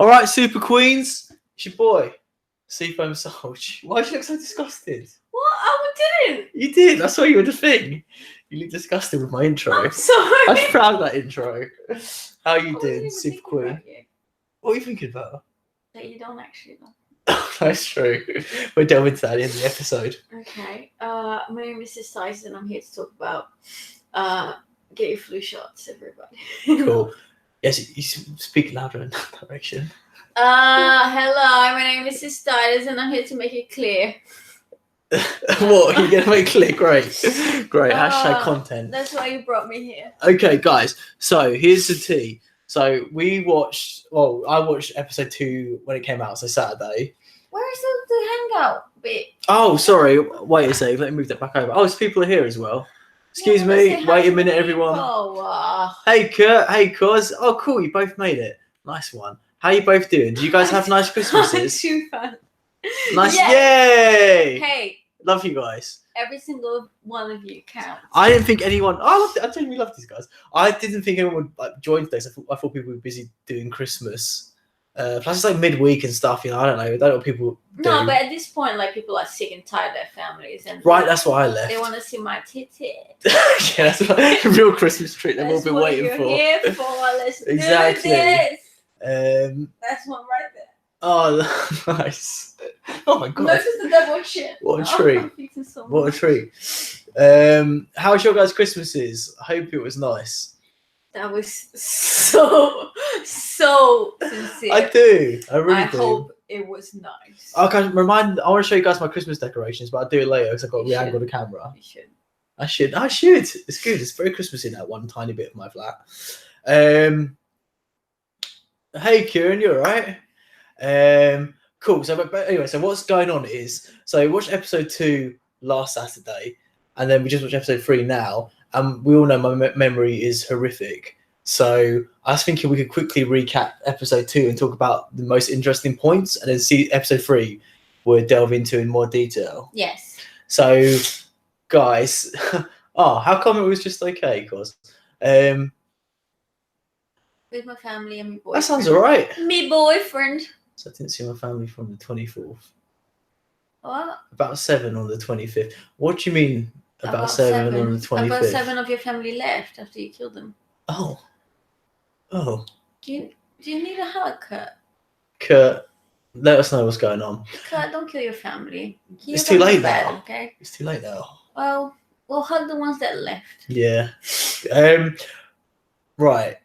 All right, Super Queens. It's your boy, Seafoam Solge. Why do you look so disgusted? What? I didn't. You did. I saw you in the thing. You look disgusted with my intro. I'm sorry. I'm proud of that intro. How you I wasn't doing, even Super thinking Queen? about you. What are you thinking about? That you don't actually know. That's true. We'll delve into that at the end of the episode. Okay. My name is Sis Tyson. I'm here to talk about get your flu shots, everybody. Cool. Yes, you speak louder in that direction. Hello, my name is Sis Tyson, and I'm here to make it clear. What? You're going to make clear? Great. Great. Hashtag content. That's why you brought me here. Okay, guys. So here's the tea. So I watched episode 2 when it came out, so Saturday. Where is the hangout bit? Oh, sorry. Wait a sec. Let me move that back over. Oh, people are here as well. Excuse me. Wait a minute, everyone. Hey, Kurt. Hey, Cos. Oh, cool. You both made it. Nice one. How you both doing? Did you guys have nice Christmases? Too fun. Nice. Yes. Yay. Hey. Love you guys. Every single one of you counts. I didn't think anyone. I genuinely love these guys. I didn't think anyone would join today. So I thought people were busy doing Christmas. Plus, it's like midweek and stuff. You know, I don't know what people do. No, but at this point, like people are sick and tired of their families, and right, that's why I left. They want to see my titty. Yeah, that's a real Christmas treat they've all been waiting for. Here for. Let's exactly. do this. That's one right there. Oh, nice. Oh my god. Notice the double chin. What a treat. What a treat. How was your guys' Christmases? I hope it was nice. That was so sincere. I do. I really do. I hope it was nice. I want to show you guys my Christmas decorations, but I'll do it later because I've got to re-angle the camera. You should. I should. It's good. It's very Christmassy in that one tiny bit of my flat. Hey, Kieran, you alright? Cool. So, but anyway, so what's going on is, so we watched episode 2 last Saturday, and then we just watched episode 3 now, and we all know my memory is horrific. So I was thinking we could quickly recap episode 2 and talk about the most interesting points, and then see episode 3 we'll delve into in more detail. Yes. So, guys, how come it was just okay? Cause, with my family and my boyfriend. That sounds alright. Me boyfriend. So I didn't see my family from the 24th. What? About 7 on the 25th. What do you mean about 7 on the 25th? About 7 of your family left after you killed them. Oh. Do you need a hug, Kurt, let us know what's going on. Kurt, don't kill your family. It's too late now. Okay. It's too late now. Well, we'll hug the ones that left. Yeah. Right.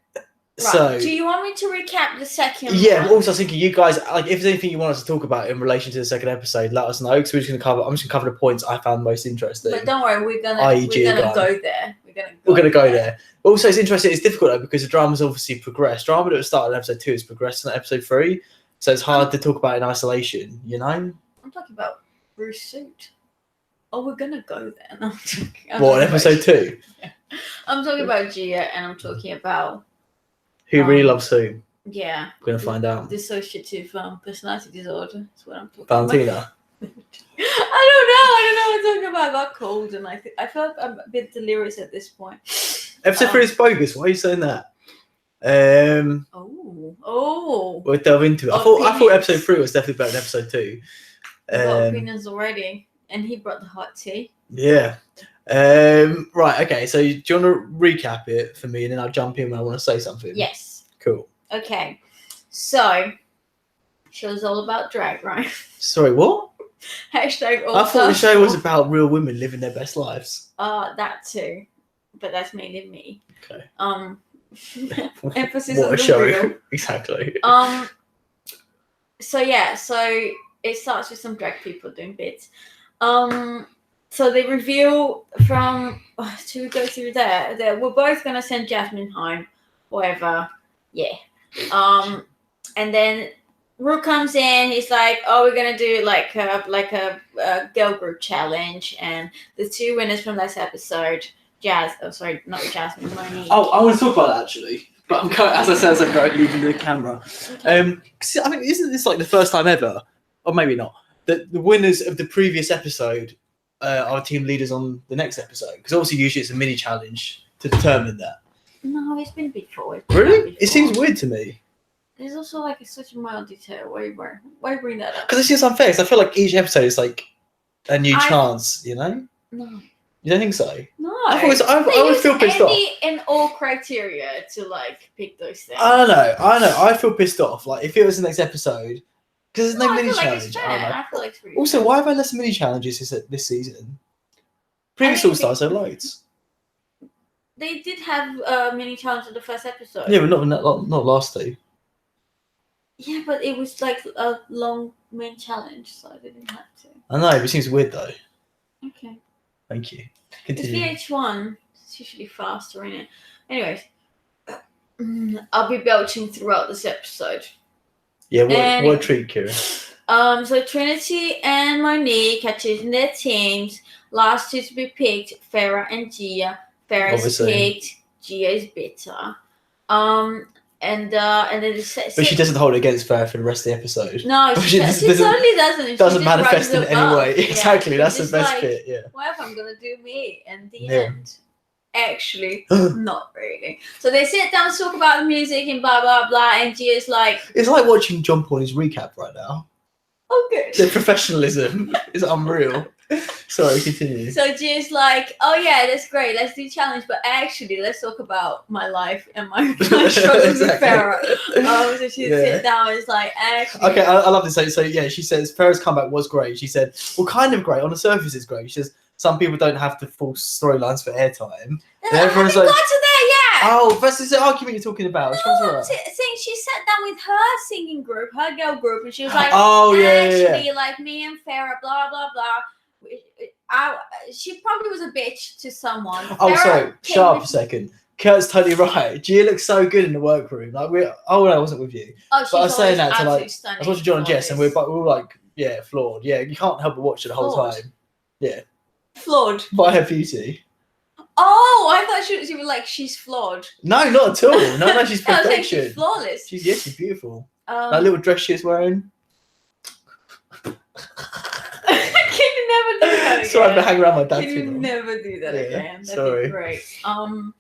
So, do you want me to recap the second? Yeah. one? Also, I was thinking, you guys, like, if there's anything you want us to talk about in relation to the second episode, let us know. Because I'm just going to cover the points I found most interesting. But don't worry, we're gonna go there. We're gonna go there. Also, it's interesting. It's difficult though because the drama's obviously progressed. Drama that started in episode 2 has progressed in episode 3, so it's hard to talk about in isolation. You know. I'm talking about Bruce's suit. Oh, we're gonna go there. No, what, in episode 2? Yeah. I'm talking about Gia, and I'm talking about who really loves who. Yeah. We're gonna find out. Dissociative personality disorder. That's what I'm talking Valentina. about. I don't know what I'm talking about. I got cold, and I felt I'm a bit delirious at this point. Episode 3 is bogus. Why are you saying that? We'll delve into it. I thought episode 3 was definitely better than episode 2. Got opinions already, and he brought the hot tea. Yeah. Right. Okay. So, do you want to recap it for me, and then I'll jump in when I want to say something? Yes. Cool. Okay. So, show's all about drag, right? Sorry, what? Hashtag all. I thought the show was about real women living their best lives. That too, but that's mainly me. Okay. Emphasis what on a the show. real. Exactly. So it starts with some drag people doing bits. So they reveal to go through there that we're both gonna send Jasmine home, whatever. Yeah. And then Ru comes in. He's like, "Oh, we're gonna do like a girl group challenge," and the 2 winners from this episode, not Jasmine, Monique. Oh, I want to talk about that actually, but I'm going, as I'm going leaving the camera. Okay. I mean, isn't this like the first time ever, or maybe not, that the winners of the previous episode are team leaders on the next episode? Because obviously, usually it's a mini challenge to determine that. No, it's been before. Really? It seems weird to me. there's also like such a mild detail. Why you bring that up? Because it's just unfair. 'Cause I feel like each episode is like a new chance. You know? No. You don't think so? No. I always feel pissed off. Any and all criteria to like pick those things. I know. I feel pissed off. Like if it was the next episode, because there's no I mini feel like challenge. it's fair. I feel like it's really Also, fair. why have I less mini challenges this season? Previous mean, All Stars I liked. They did have a mini challenge in the first episode. Yeah, but not last two. Yeah, but it was like a long main challenge, so I didn't have to. I know, but it seems weird though. Okay. Thank you. It's Continue. VH1. It's usually faster, isn't it? Anyways, I'll be belching throughout this episode. Yeah, what a treat, Kieran. So Trinity and Monique are choosing their teams. Last two to be picked, Farrah and Gia. Farrah's picked. Gia is bitter. And then but she doesn't hold it against Farrah for the rest of the episode. No, she totally doesn't. Doesn't manifest in any way. Yeah, exactly, that's the best like, bit. Yeah. Whatever, I'm gonna do me, and the end. Actually, not really. So they sit down to talk about the music and blah blah blah, and Gia's like, it's like watching John Paul's recap right now. oh good. The professionalism is unreal. Sorry, continue. So Gia's like, oh yeah, that's great. Let's do challenge, but actually, let's talk about my life and my struggles with Farrah. So she sit down and is like, actually. Okay, I love this. So yeah, she says Farrah's comeback was great. She said, well, kind of great. On the surface, it's great. She says some people don't have to force storylines for airtime. And everyone's like, got to there yet. Oh, that's the argument you're talking about. No, saying she sat down with her singing group, her girl group, and she was like, actually, like me and Farrah, blah blah blah. She probably was a bitch to someone. Oh, Farrah sorry. Shut up a second. Kurt's totally right. Gia looks so good in the workroom. Like no, I wasn't with you. Oh, she's but I was saying that to like, stunning. I was watching John and Jess, and we're all like, yeah, flawed. Yeah, you can't help but watch it the whole time. Yeah. Flawed. By her beauty. Oh, I thought she was like, she's flawed. No, not at all. No, she's perfection. She's flawless. She's beautiful. That little dress she's wearing. Can you never do that again? Sorry, I've been hanging around my dad Can too you long. never do that again? That'd sorry. be great.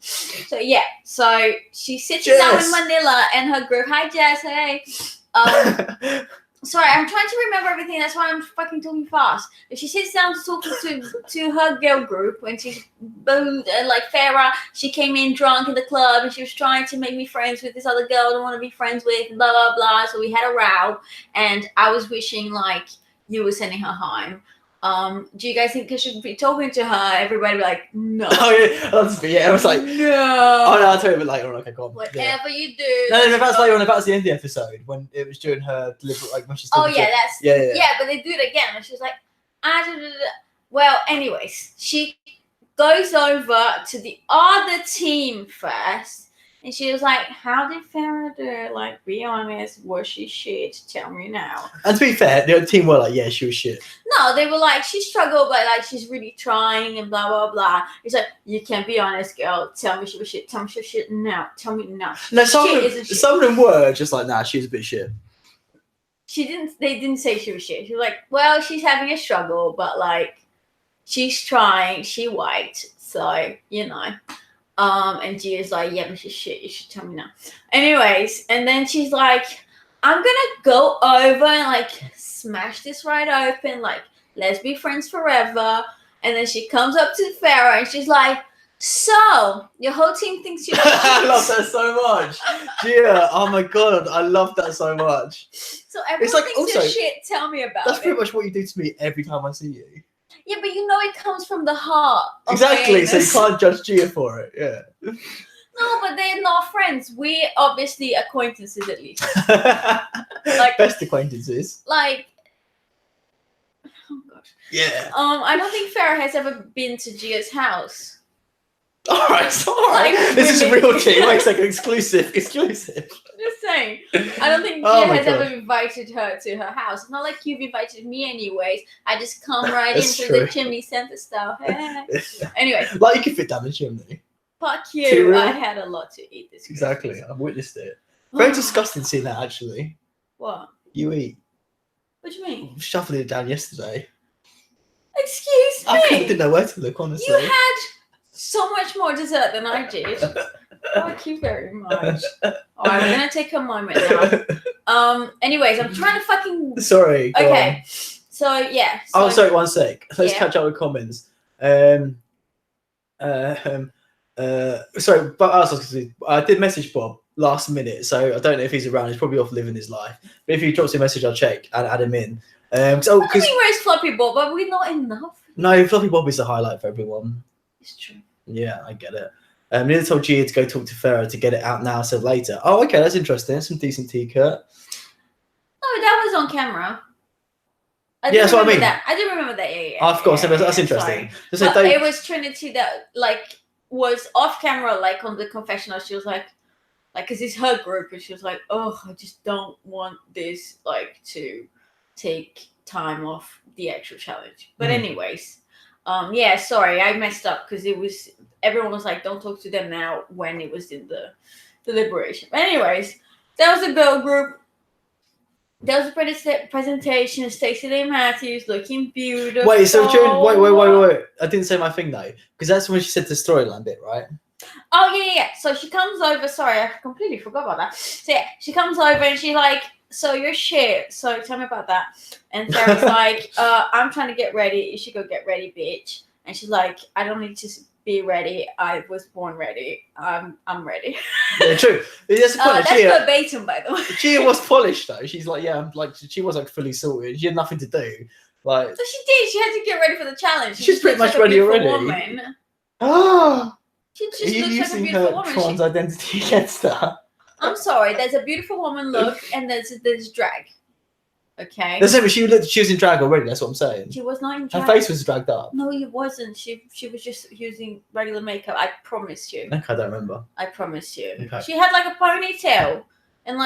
So yeah, so she sits down with Manila and her group. Hi Jess, hey. Sorry, I'm trying to remember everything. That's why I'm fucking talking fast. But she sits down to talk to her girl group when she's booed and like Farrah. She came in drunk in the club and she was trying to make me friends with this other girl I don't want to be friends with. Blah blah blah. So we had a row, and I was wishing like you were sending her home. Do you guys think I should be talking to her? Everybody be like, no. Oh yeah, I was like, no. Oh no, I'll tell you a bit later on. Okay, go on. Whatever you do. No, that's later on. That's the end of the episode when it was during her deliberate, like when she's. Oh yeah, that's yeah. But they do it again, and she was like, well, anyways, she goes over to the other team first. And she was like, how did Farrah do? Like, be honest, was she shit? Tell me now. And to be fair, the other team were like, yeah, she was shit. No, they were like, she struggled, but like, she's really trying and blah, blah, blah. It's like, you can't be honest, girl. Tell me she was shit. Tell me she was shit now. Tell me now. No, some of them were just like, nah, she was a bit shit. They didn't say she was shit. She was like, well, she's having a struggle, but like, she's trying. She white. So, you know. And Gia's like, yeah, but she's shit. You should tell me now. Anyways, and then she's like, I'm gonna go over and like smash this right open. Like, let's be friends forever. And then she comes up to Farrah and she's like, so your whole team thinks you're shit. I love that so much. Gia, oh my god, I love that so much. So everyone thinks you're shit. Tell me about it. That's pretty much what you do to me every time I see you. Yeah, but you know it comes from the heart. Exactly, so you can't judge Gia for it, yeah. No, but they're not friends. We're obviously acquaintances at least. Like best acquaintances. Like, oh gosh. Yeah. I don't think Farrah has ever been to Gia's house. All right. Like, this is real tea. Wait a second, exclusive. Just saying. I don't think Gia has ever invited her to her house. It's not like you've invited me anyways. I just come right into the chimney center style. Anyway. Like you can fit down the chimney. Fuck you. I had a lot to eat this Christmas. Exactly. I've witnessed it. Very disgusting seeing that actually. What? You eat. What do you mean? Shuffling it down yesterday. Excuse me. I didn't know where to look, honestly. You had so much more dessert than I did. Thank you very much. Alright, we're gonna take a moment now. Anyways, I'm trying to fucking. Sorry. Go Okay. on. So yeah. Oh, sorry. 1 sec. Let's Yeah. catch up with comments. Sorry, but I did message Bob last minute, so I don't know if he's around. He's probably off living his life. But if he drops me a message, I'll check and add him in. I mean, where's Floppy Bob? But we're not enough. No, Fluffy Bob is the highlight for everyone. It's true. Yeah, I get it. Neither told Gia to go talk to Farah to get it out now, so later. Oh, okay, that's interesting. Some decent tea, Kurt. No, that was on camera. Yeah, that's what I mean. That. I do remember that. Yeah. Oh, of course, that's interesting. So but it was Trinity that was off camera, on the confessional. She was like, because it's her group, and she was like, "Oh, I just don't want this to take time off the actual challenge." But anyways, yeah, sorry, I messed up because everyone was like, "Don't talk to them now," when it was in the deliberation. But anyways, that was a girl group. That was a presentation. Stacey Lee Matthews looking beautiful. Wait, so wait. I didn't say my thing though, because that's when she said the storyline bit, right? Oh yeah. So she comes over. Sorry, I completely forgot about that. So yeah, she comes over and she's like, "So you're shit. So tell me about that." And Sarah's like, "I'm trying to get ready. You should go get ready, bitch." And she's like, "I don't need to be ready. I was born ready. I'm ready." Yeah, true. That's the point. That's verbatim, by the way. Gia was polished though. She's like, yeah, she was fully sorted. She had nothing to do. So she did. She had to get ready for the challenge. She's pretty much ready already. Woman. Ah. She just Are you looks using like a beautiful her woman. trans identity against her? I'm sorry. There's a beautiful woman look, and there's drag. Okay. That's it. She was in drag already. That's what I'm saying. She was not in drag. Her face was dragged up. No, it wasn't. She was just using regular makeup. I promise you. Okay, I don't remember. I promise you. Okay. She had a ponytail and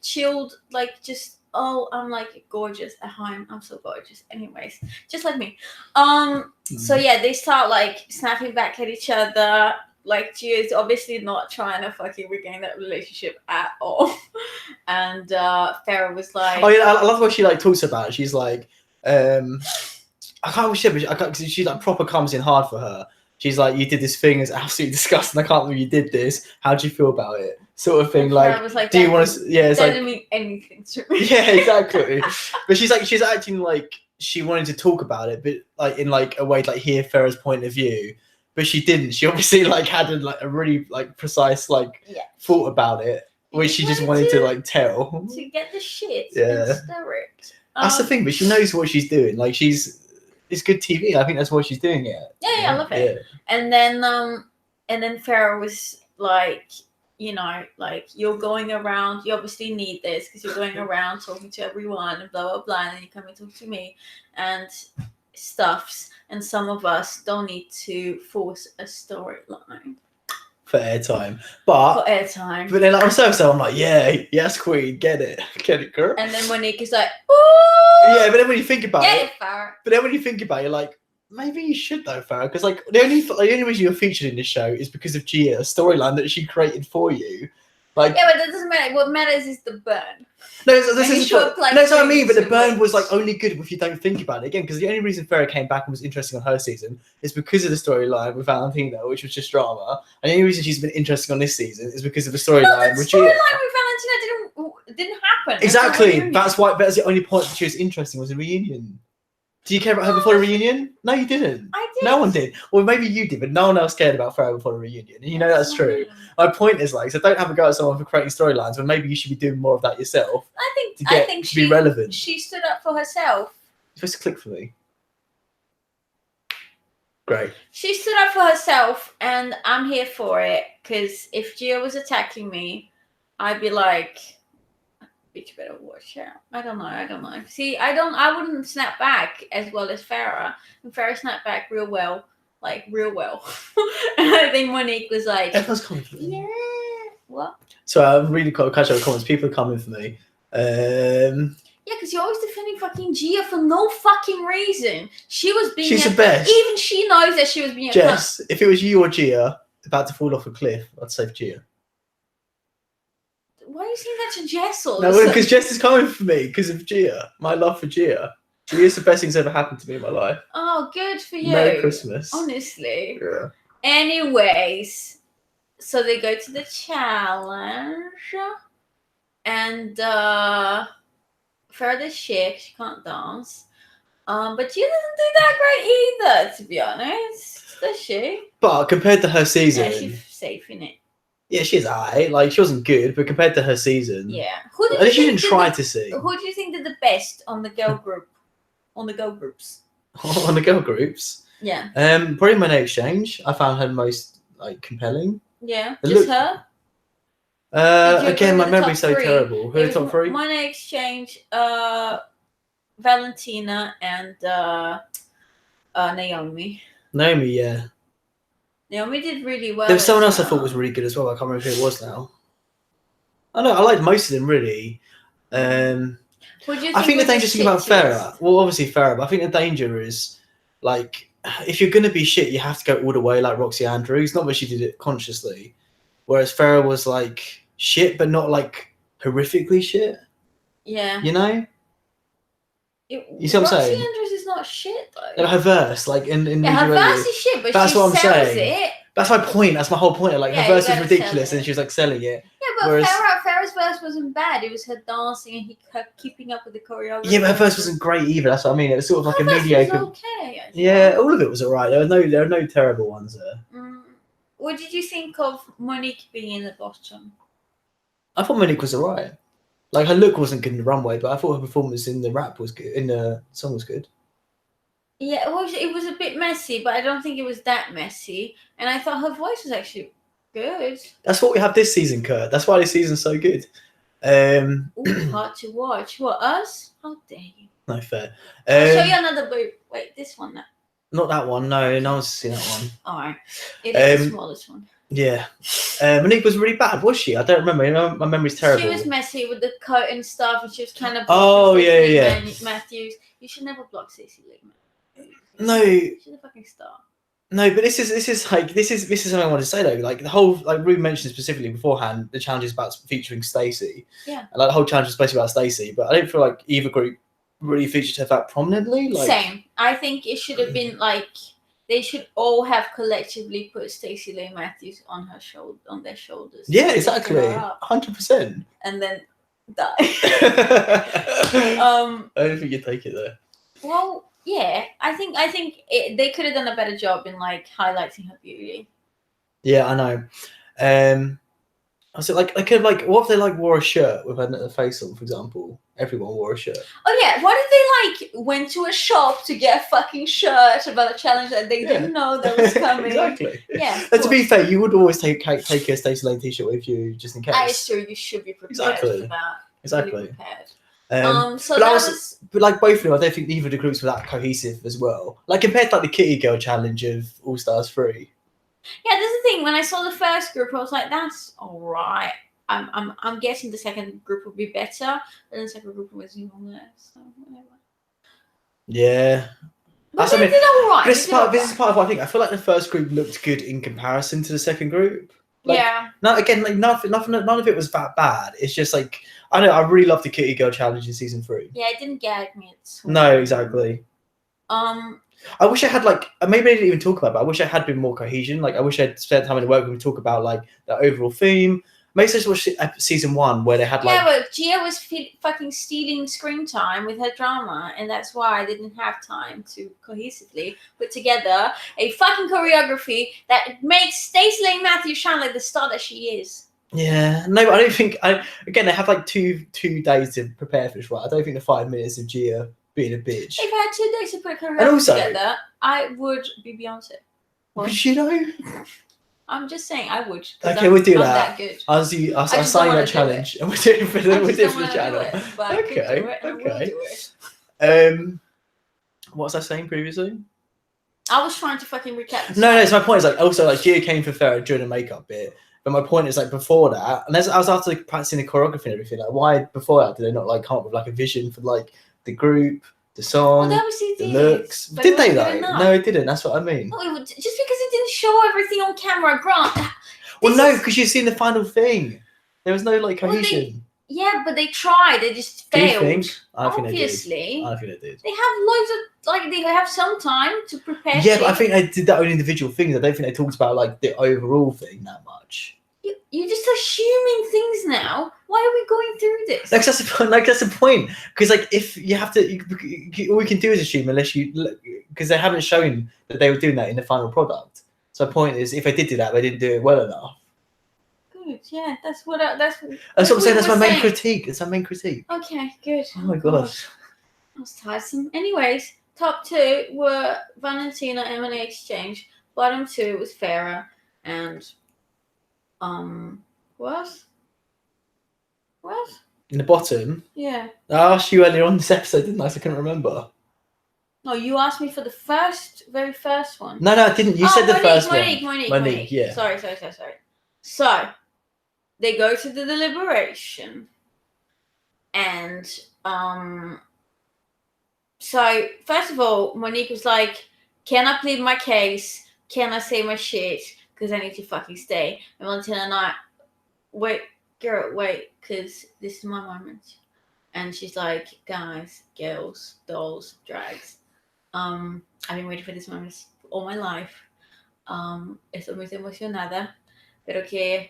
chilled, just I'm gorgeous at home. I'm so gorgeous. Anyways, just like me. So yeah, they start snapping back at each other. Gia's obviously not trying to fucking regain that relationship at all. And Farah was like, "Oh yeah, I love what she talks about it. She's like, I can't wish it, but she proper comes in hard for her. She's like, you did this thing, it's absolutely disgusting. I can't believe you did this. How do you feel about it? Sort of thing. Do you want to? Yeah, it's doesn't mean anything to me. Yeah, exactly. But she's acting like she wanted to talk about it, but in a way hear Farah's point of view. But she didn't. She obviously had a really precise thought about it, which she just wanted to tell. To get the shit. Yeah. And stir it. That's the thing, but she knows what she's doing. It's good TV. I think that's why she's doing it. Yeah, I love it. Yeah. And then Farah was like, you're going around. You obviously need this because you're going around talking to everyone and blah blah blah, and then you come and talk to me and stuffs. And some of us don't need to force a storyline for airtime, but then I'm like, yeah, yes, queen, get it, girl. And then Monique is like, ooh, yeah, but then when you think about it, Farah. But then when you think about it, you're like, maybe you should though, Farah, because the only reason you're featured in this show is because of Gia, a storyline that she created for you. Yeah, but that doesn't matter. What matters is the burn. No, that's what I mean. But the burn was only good if you don't think about it again. Because the only reason Farah came back and was interesting on her season is because of the storyline with Valentina, which was just drama. And the only reason she's been interesting on this season is because of the storyline with Gia. The storyline with Valentina didn't happen. Exactly. That's the only point that she was interesting was a reunion. Do you care about her before the reunion? No, you didn't. I did. No one did. Well, maybe you did, but no one else cared about Farah before the reunion. And that's true. My point is so don't have a go at someone for creating storylines, but maybe you should be doing more of that yourself. I think to be relevant. She stood up for herself. You're supposed to click for me. Great. She stood up for herself, and I'm here for it. Because if Gia was attacking me, I'd be like, bitch, better watch out. I don't know. See, I wouldn't snap back as well as Farah. And Farah snapped back real well. And I think Monique was like, everyone's coming for me. Yeah. What? So I'm really quite catch up with comments. People are coming for me. Yeah, because you're always defending fucking Gia for no fucking reason. She was being. She's the best. Even she knows that she was being. Jess, if it was you or Gia about to fall off a cliff, I'd save Gia. Why are you saying that to Jess? No, because Jess is coming for me because of Gia. My love for Gia. Gia's the best thing's ever happened to me in my life. Oh, good for you. Merry Christmas. Honestly. Yeah. Anyways, so they go to the challenge, and Farrah shit, she can't dance. But she doesn't do that great either, to be honest. Does she? But compared to her season, Yeah, she's safe in it. Yeah, she's alright. Like she wasn't good, but compared to her season, Yeah. At least she didn't try to sing. Who do you think did the best on the girl group? On the girl groups? On the girl groups. Yeah. Probably Monét X Change. I found her most like compelling. Yeah. Just her. Again, my memory's so terrible. Who are the top three? Monét X Change, Valentina, and Naomi. Naomi, yeah. Naomi did really well. There was someone else I thought was really good as well. I can't remember who it was now. I know I liked most of them really. I think the dangerous thing about Farrah, well, obviously Farrah, but I think the danger is like if you're gonna be shit, you have to go all the way, like Roxy Andrews. Not that she did it consciously, whereas Farrah was like shit, but not like horrifically shit. Yeah. You know. You see what I'm saying? Roxy Andrews is not shit though. Her verse, like in her verse is shit, but that's she what I'm sells saying. it. That's my point. That's my whole point. Like her verse was ridiculous, and she was like selling it. Yeah, but Farrah's verse wasn't bad. It was her dancing and he kept keeping up with the choreography. Yeah, but her verse wasn't great either. That's what I mean. It was sort of like a mediocre. Was okay. Yeah, all of it was alright. There are no terrible ones there. What did you think of Monique being in the bottom? I thought Monique was alright. Like her look wasn't good in the runway, but I thought her performance in the rap was good. In the song was good. Yeah, it was a bit messy, but I don't think it was that messy. And I thought her voice was actually good. That's what we have this season, Kurt. That's why this season's so good. Hard to watch. What, us? How dare you? No fair. I'll show you another boob. Wait, this one. Not that one. No one's seen that one. All right. It is the smallest one. Yeah. Monique was really bad, was she? I don't remember. You know, my memory's terrible. She was messy with the coat and stuff, and she was kind of. Yeah. Matthews. You should never block Stacey Lee Matthews. No. She's a fucking star. No, but this is something I wanted to say though. Like the whole, like Rue mentioned specifically beforehand, the challenge is about featuring Stacey. Yeah. And like the whole challenge is basically about Stacey, but I don't feel like either group really featured her that prominently. Like, same. I think it should have been like they should all have collectively put Stacey Lee Matthews on their shoulders. Yeah, exactly. 100%. And then die. I don't think you take it there. Well, yeah, I think they could have done a better job in like highlighting her beauty. Yeah, I know. I was like, I could like, what if they like wore a shirt with her face on, for example? Everyone wore a shirt. Oh yeah, what if they like went to a shop to get a fucking shirt about a challenge that they didn't know that was coming? Exactly. Yeah. And to be fair, you would always take a Stacey Lane t-shirt with you just in case. That is true. You should be prepared for that. Exactly. Really prepared. But like both of them, I don't think either of the groups were that cohesive as well. Like compared to like the Kitty Girl challenge of All Stars 3. Yeah, that's the thing. When I saw the first group, I was like, "That's all right." I'm guessing the second group will be better, but the second group was even less. So whatever. Yeah. But they did all right. This is part of what I think. I feel like the first group looked good in comparison to the second group. Like, yeah. No, again, like none of it was that bad. It's just like I know I really loved the Kitty Girl challenge in season 3. Yeah, it didn't gag me. No, exactly. I wish I had like maybe I didn't even talk about it, but I wish I had been more cohesion. Like I wish I'd spent time in the work and talk about like the overall theme. Maybe just watch season 1 where they had like but Gia was fucking stealing screen time with her drama, and that's why I didn't have time to cohesively put together a fucking choreography that makes Stacey Lane Matthews shine like the star that she is. Yeah, no, but I don't think. Again, they have like two days to prepare for this, right? I don't think the 5 minutes of Gia being a bitch. If I had 2 days to put a choreography together, I would be Beyonce. Would you know? I'm just saying I would. Okay, we'll do that. That good. I'll sign that challenge, and we'll do it for the channel. Okay. What was I saying previously? I was trying to fucking recap. No. So my point is like also like Gia came for Farrah during the makeup bit, but my point is like before that, and I was after like, practicing the choreography and everything. Like, why before that did they not like come up with like a vision for like the group? The song, the looks. Did they though? No, it didn't. That's what I mean. No, just because it didn't show everything on camera, Grant. Well, no, because you've seen the final thing. There was no like cohesion. Yeah, but they tried. They just Do you failed. think? I think Obviously, I think they did. they have loads of they have some time to prepare. Yeah, but I think they did that on individual things. I don't think they talked about like the overall thing that much. You're just assuming things now. Why are we going through this? Like that's the point. Like that's the point. Because like if you have to, all we can do is assume unless you, because they haven't shown that they were doing that in the final product. So the point is, if they did do that, they didn't do it well enough. Good. Yeah, that's what what I'm saying. That's my main critique. It's my main critique. Okay, good. Oh my god. That was tiresome. Anyways, top 2 were Valentina Emily Exchange. Bottom 2 was Farah and what? In the bottom. Yeah. I asked you earlier on this episode, didn't I? So I couldn't remember. No, you asked me for the very first one. No, I didn't. You said the first one. Monique. Yeah. Sorry. So, they go to the deliberation, and so first of all, Monique was like, "Can I plead my case? Can I say my shit? Because I need to fucking stay." And Valentina and I, wait, because this is my moment. And she's like, "Guys, girls, dolls, drags. I've been waiting for this moment all my life. Estoy muy emocionada, pero que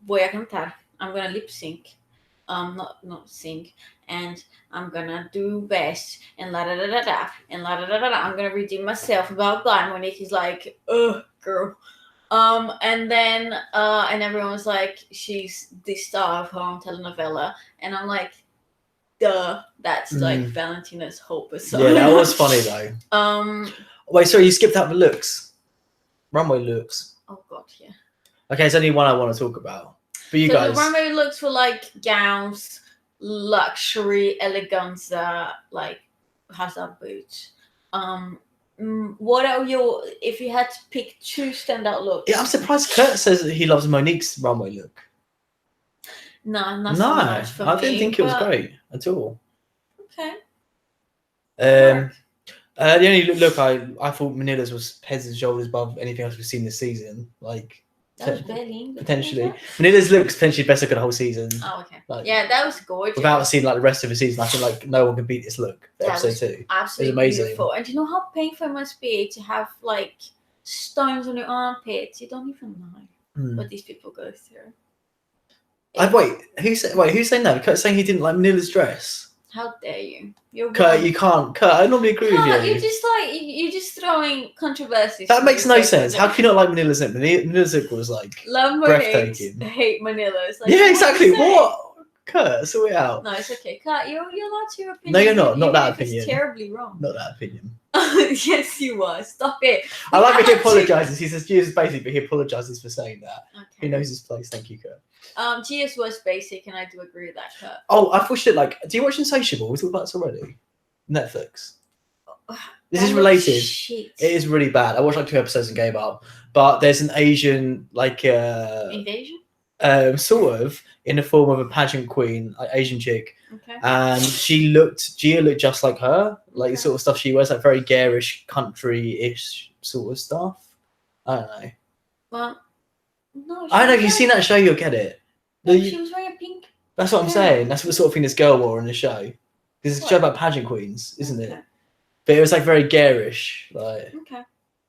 voy a cantar. I'm gonna lip sync, not sing, and I'm gonna do best and la da da da da and la da da da da. I'm gonna redeem myself." Blah blah. And Monique is like, "Ugh, girl." And then and everyone was like, "She's the star of her own telenovela," and I'm like, duh, that's like Valentina's whole persona. Yeah, that was funny though. Wait, sorry, you skipped out the looks. Runway looks. Oh god, yeah. Okay, there's only one I want to talk about. For you guys. The runway looks were like gowns, luxury, eleganza, like hazard boots. What are if you had to pick 2 standout looks? Yeah, I'm surprised Kurt says that he loves Monique's runway look. No, not so much for I didn't think it was great at all. Okay. The only look I thought Manila's was heads and shoulders above anything else we've seen this season. Like that was barely potentially. Manila's looks potentially best look of the whole season. Oh, okay. Like, yeah, that was gorgeous. Without seeing like the rest of the season, I feel like no one can beat this look. Episode 2. Absolutely amazing. Beautiful. And do you know how painful it must be to have like stones on your armpits? You don't even know what these people go through. Who's saying that? Kurt's saying he didn't like Manila's dress. How dare you? You're Kurt, wrong. you can't. Kurt, I normally agree with you. You're just throwing controversies. That makes no sense. How can you not like Manila's look? Manila's look was like love breathtaking. Hate Manila's. Like, yeah, exactly. What? Kurt, sort it out. No, it's okay. Kurt, you're allowed to your opinion. No, you're not. Not that opinion. It's terribly wrong. Not that opinion. Yes, you are. Stop it. I like when he apologizes. He says Gia's basic, but he apologizes for saying that. Okay. He knows his place. Thank you, Kurt. Gia's was basic, and I do agree with that, Kurt. Oh, I pushed it like. Do you watch Insatiable? We talked about this already. Netflix. This is related. Shit. It is really bad. I watched like 2 episodes and gave up. But there's an Asian like invasion. Sort of in the form of a pageant queen, like Asian chick. Okay. And Gia looked just like her, like the sort of stuff she wears, like very garish, country-ish sort of stuff. I don't know. Well, no. I don't know. If you've seen that show, you'll get it. She was wearing a pink. That's what I'm saying. That's what sort of thing this girl wore in the show. Because it's a show about pageant queens, isn't it? But it was like very garish, like. Okay.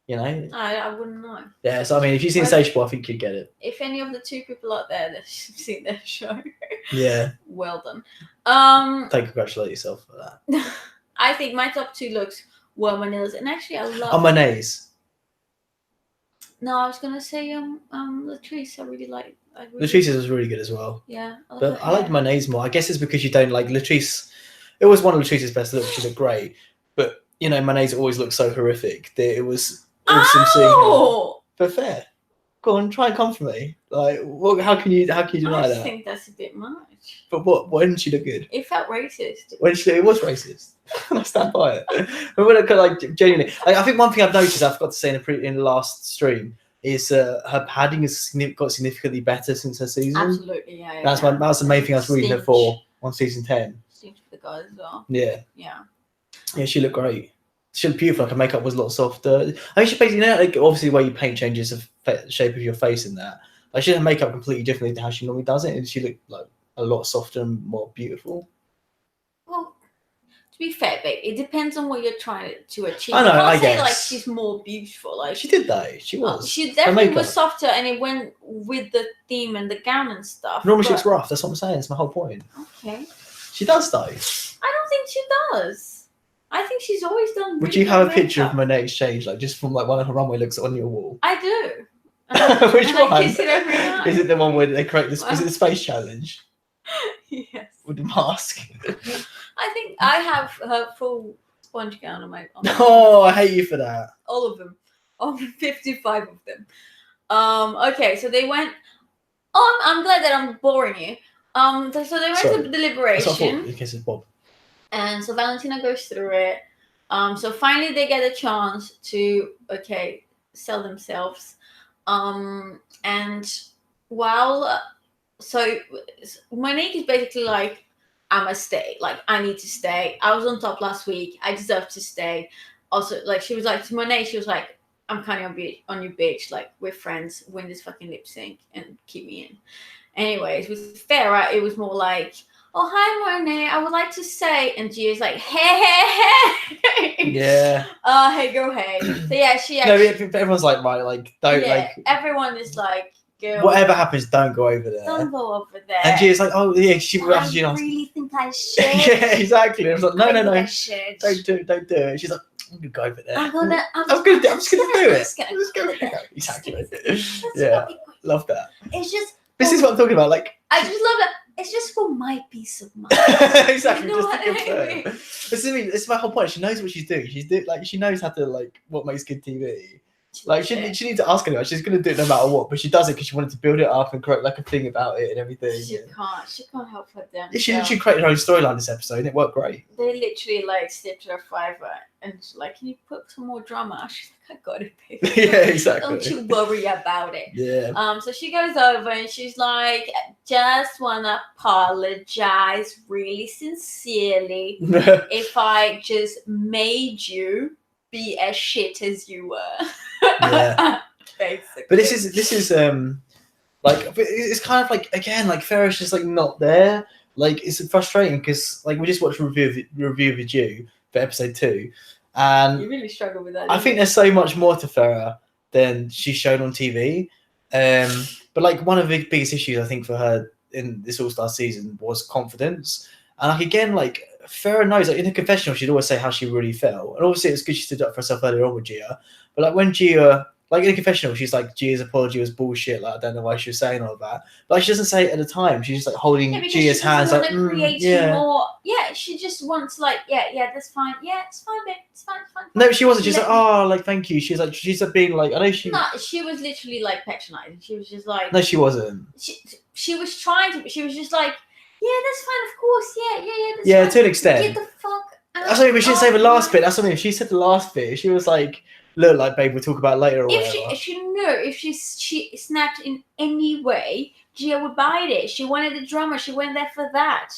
You know. I wouldn't know. Yeah. So I mean, if you've seen Insatiable, I think you'd get it. If any of the 2 people out there that have seen their show. Yeah. Well done. Congratulate yourself for that. I think my top 2 looks were Manila's, and actually I love. On my nays. No, I was gonna say Latrice. I really like. Latrice's was really good as well. Yeah. But I like my nays more. I guess it's because you don't like Latrice. It was one of Latrice's best looks. She looked great, but you know, my nays always looked so horrific that it was awesome seeing her. But fair. Go on, try and come for me. Like, what? How can you deny that? I think that's a bit much. But what? Why didn't she look good? It felt racist. It was racist. I stand by it. But when like genuinely, like, I think one thing I've noticed, I forgot to say in the last stream, is her padding has got significantly better since her season. Absolutely, yeah. That's the main thing I was reading her for on season 10. Stinch for the guys as well. Yeah. Yeah. Yeah, she looked great. She looked beautiful. Like her makeup was a lot softer. I mean, she basically, like obviously the way you paint changes the shape of your face in that. Like she had her makeup completely differently to how she normally does it, and she looked like a lot softer and more beautiful. Well, to be fair, babe, it depends on what you're trying to achieve. I know, can't I say guess. like she's more beautiful. Like She did though. She was. She Her definitely makeup. was softer, and it went with the theme and the gown and stuff. Normally she looks rough. That's what I'm saying. That's my whole point. Okay. She does though. I don't think she does. I think she's always done. Would really you have a good picture of makeup. Monet Exchange, like just from like one of her runway looks on your wall? I do. Which and one? I kiss it every night. Is it the one where they create this? Is it the space challenge Yes. with the mask? I think I have her full sponge gown on my. Oh, I hate you for that. All of them. All 55 of them. Okay, so they went. Oh, I'm glad that I'm boring you. So they went Sorry. to deliberation. That's what I thought, in case it's Bob. And so Valentina goes through it. So finally they get a chance to sell themselves. And while so Monique is basically like, I must stay. Like, I need to stay. I was on top last week. I deserve to stay. Also, like, she was like to Monet, she was like, I'm kind of on you, bitch. Like, we're friends. Win this fucking lip sync and keep me in. Anyways, with Farrah, it was more like, oh, hi, Monet. I would like to say, and Gia's like, hey. Yeah. Hey, girl, hey. So yeah, she No, actually. everyone's like, right, like, don't Yeah, like. everyone is like, girl. Whatever happens, don't go over there. Don't go over there. And Gia's like, oh yeah, she I was you. really think I should. Yeah, exactly. I was like, no, I should. don't do it. She's like, I'm gonna go over there. I'm just gonna do it. I'm just gonna do it. Exactly. That's Yeah, really quick. love that. It's just. This is what I'm talking about. Like, I just love that. It's just for my peace of mind. exactly. You know Just to what I mean? confirm. This is my whole point. She knows what she's doing. She knows how to like what makes good TV. Like she needs to ask anyone. She's gonna do it no matter what, but she does it because she wanted to build it up and create like a thing about it and everything. She can't help her damn She self. literally created her own storyline this episode and it worked great. They literally like slipped her a $5 and she's like, can you put some more drama? She's like, I got it, baby. Yeah, exactly. Don't you worry about it. Yeah. So she goes over and she's like, just wanna apologize really sincerely if I just made you be as shit as you were. Yeah. Basically. But this is like it's kind of like again like Farrah's just like not there. Like it's frustrating because like we just watched a review with you for episode 2, and you really struggle with that. I think there's so much more to Farrah than she's shown on TV. But like one of the biggest issues I think for her in this All-Star season was confidence, and like again like Farrah knows like in her confessional she'd always say how she really felt, and obviously it's good she stood up for herself earlier on with Gia, but like when Gia like in the confessional she's like Gia's apology was bullshit, like I don't know why she was saying all that, but like, she doesn't say it at the time. She's just like holding Gia's hands like more. Yeah, she just wants like yeah that's fine, yeah it's fine babe, it's fine. No, she wasn't. She's like, oh, like thank you. She's like being like, I know she. No, she was literally like patronizing. She was just like. No, she wasn't. She was trying to. She was just like, yeah, that's fine, of course, yeah. That's yeah, fine. to an extent. Get the fuck out. That's what I mean. She didn't say the last bit. That's what I mean. She said the last bit. She was like, look, like babe, we'll talk about it later or whatever. If she snapped in any way, Gia would bite it. She wanted the drama. She went there for that.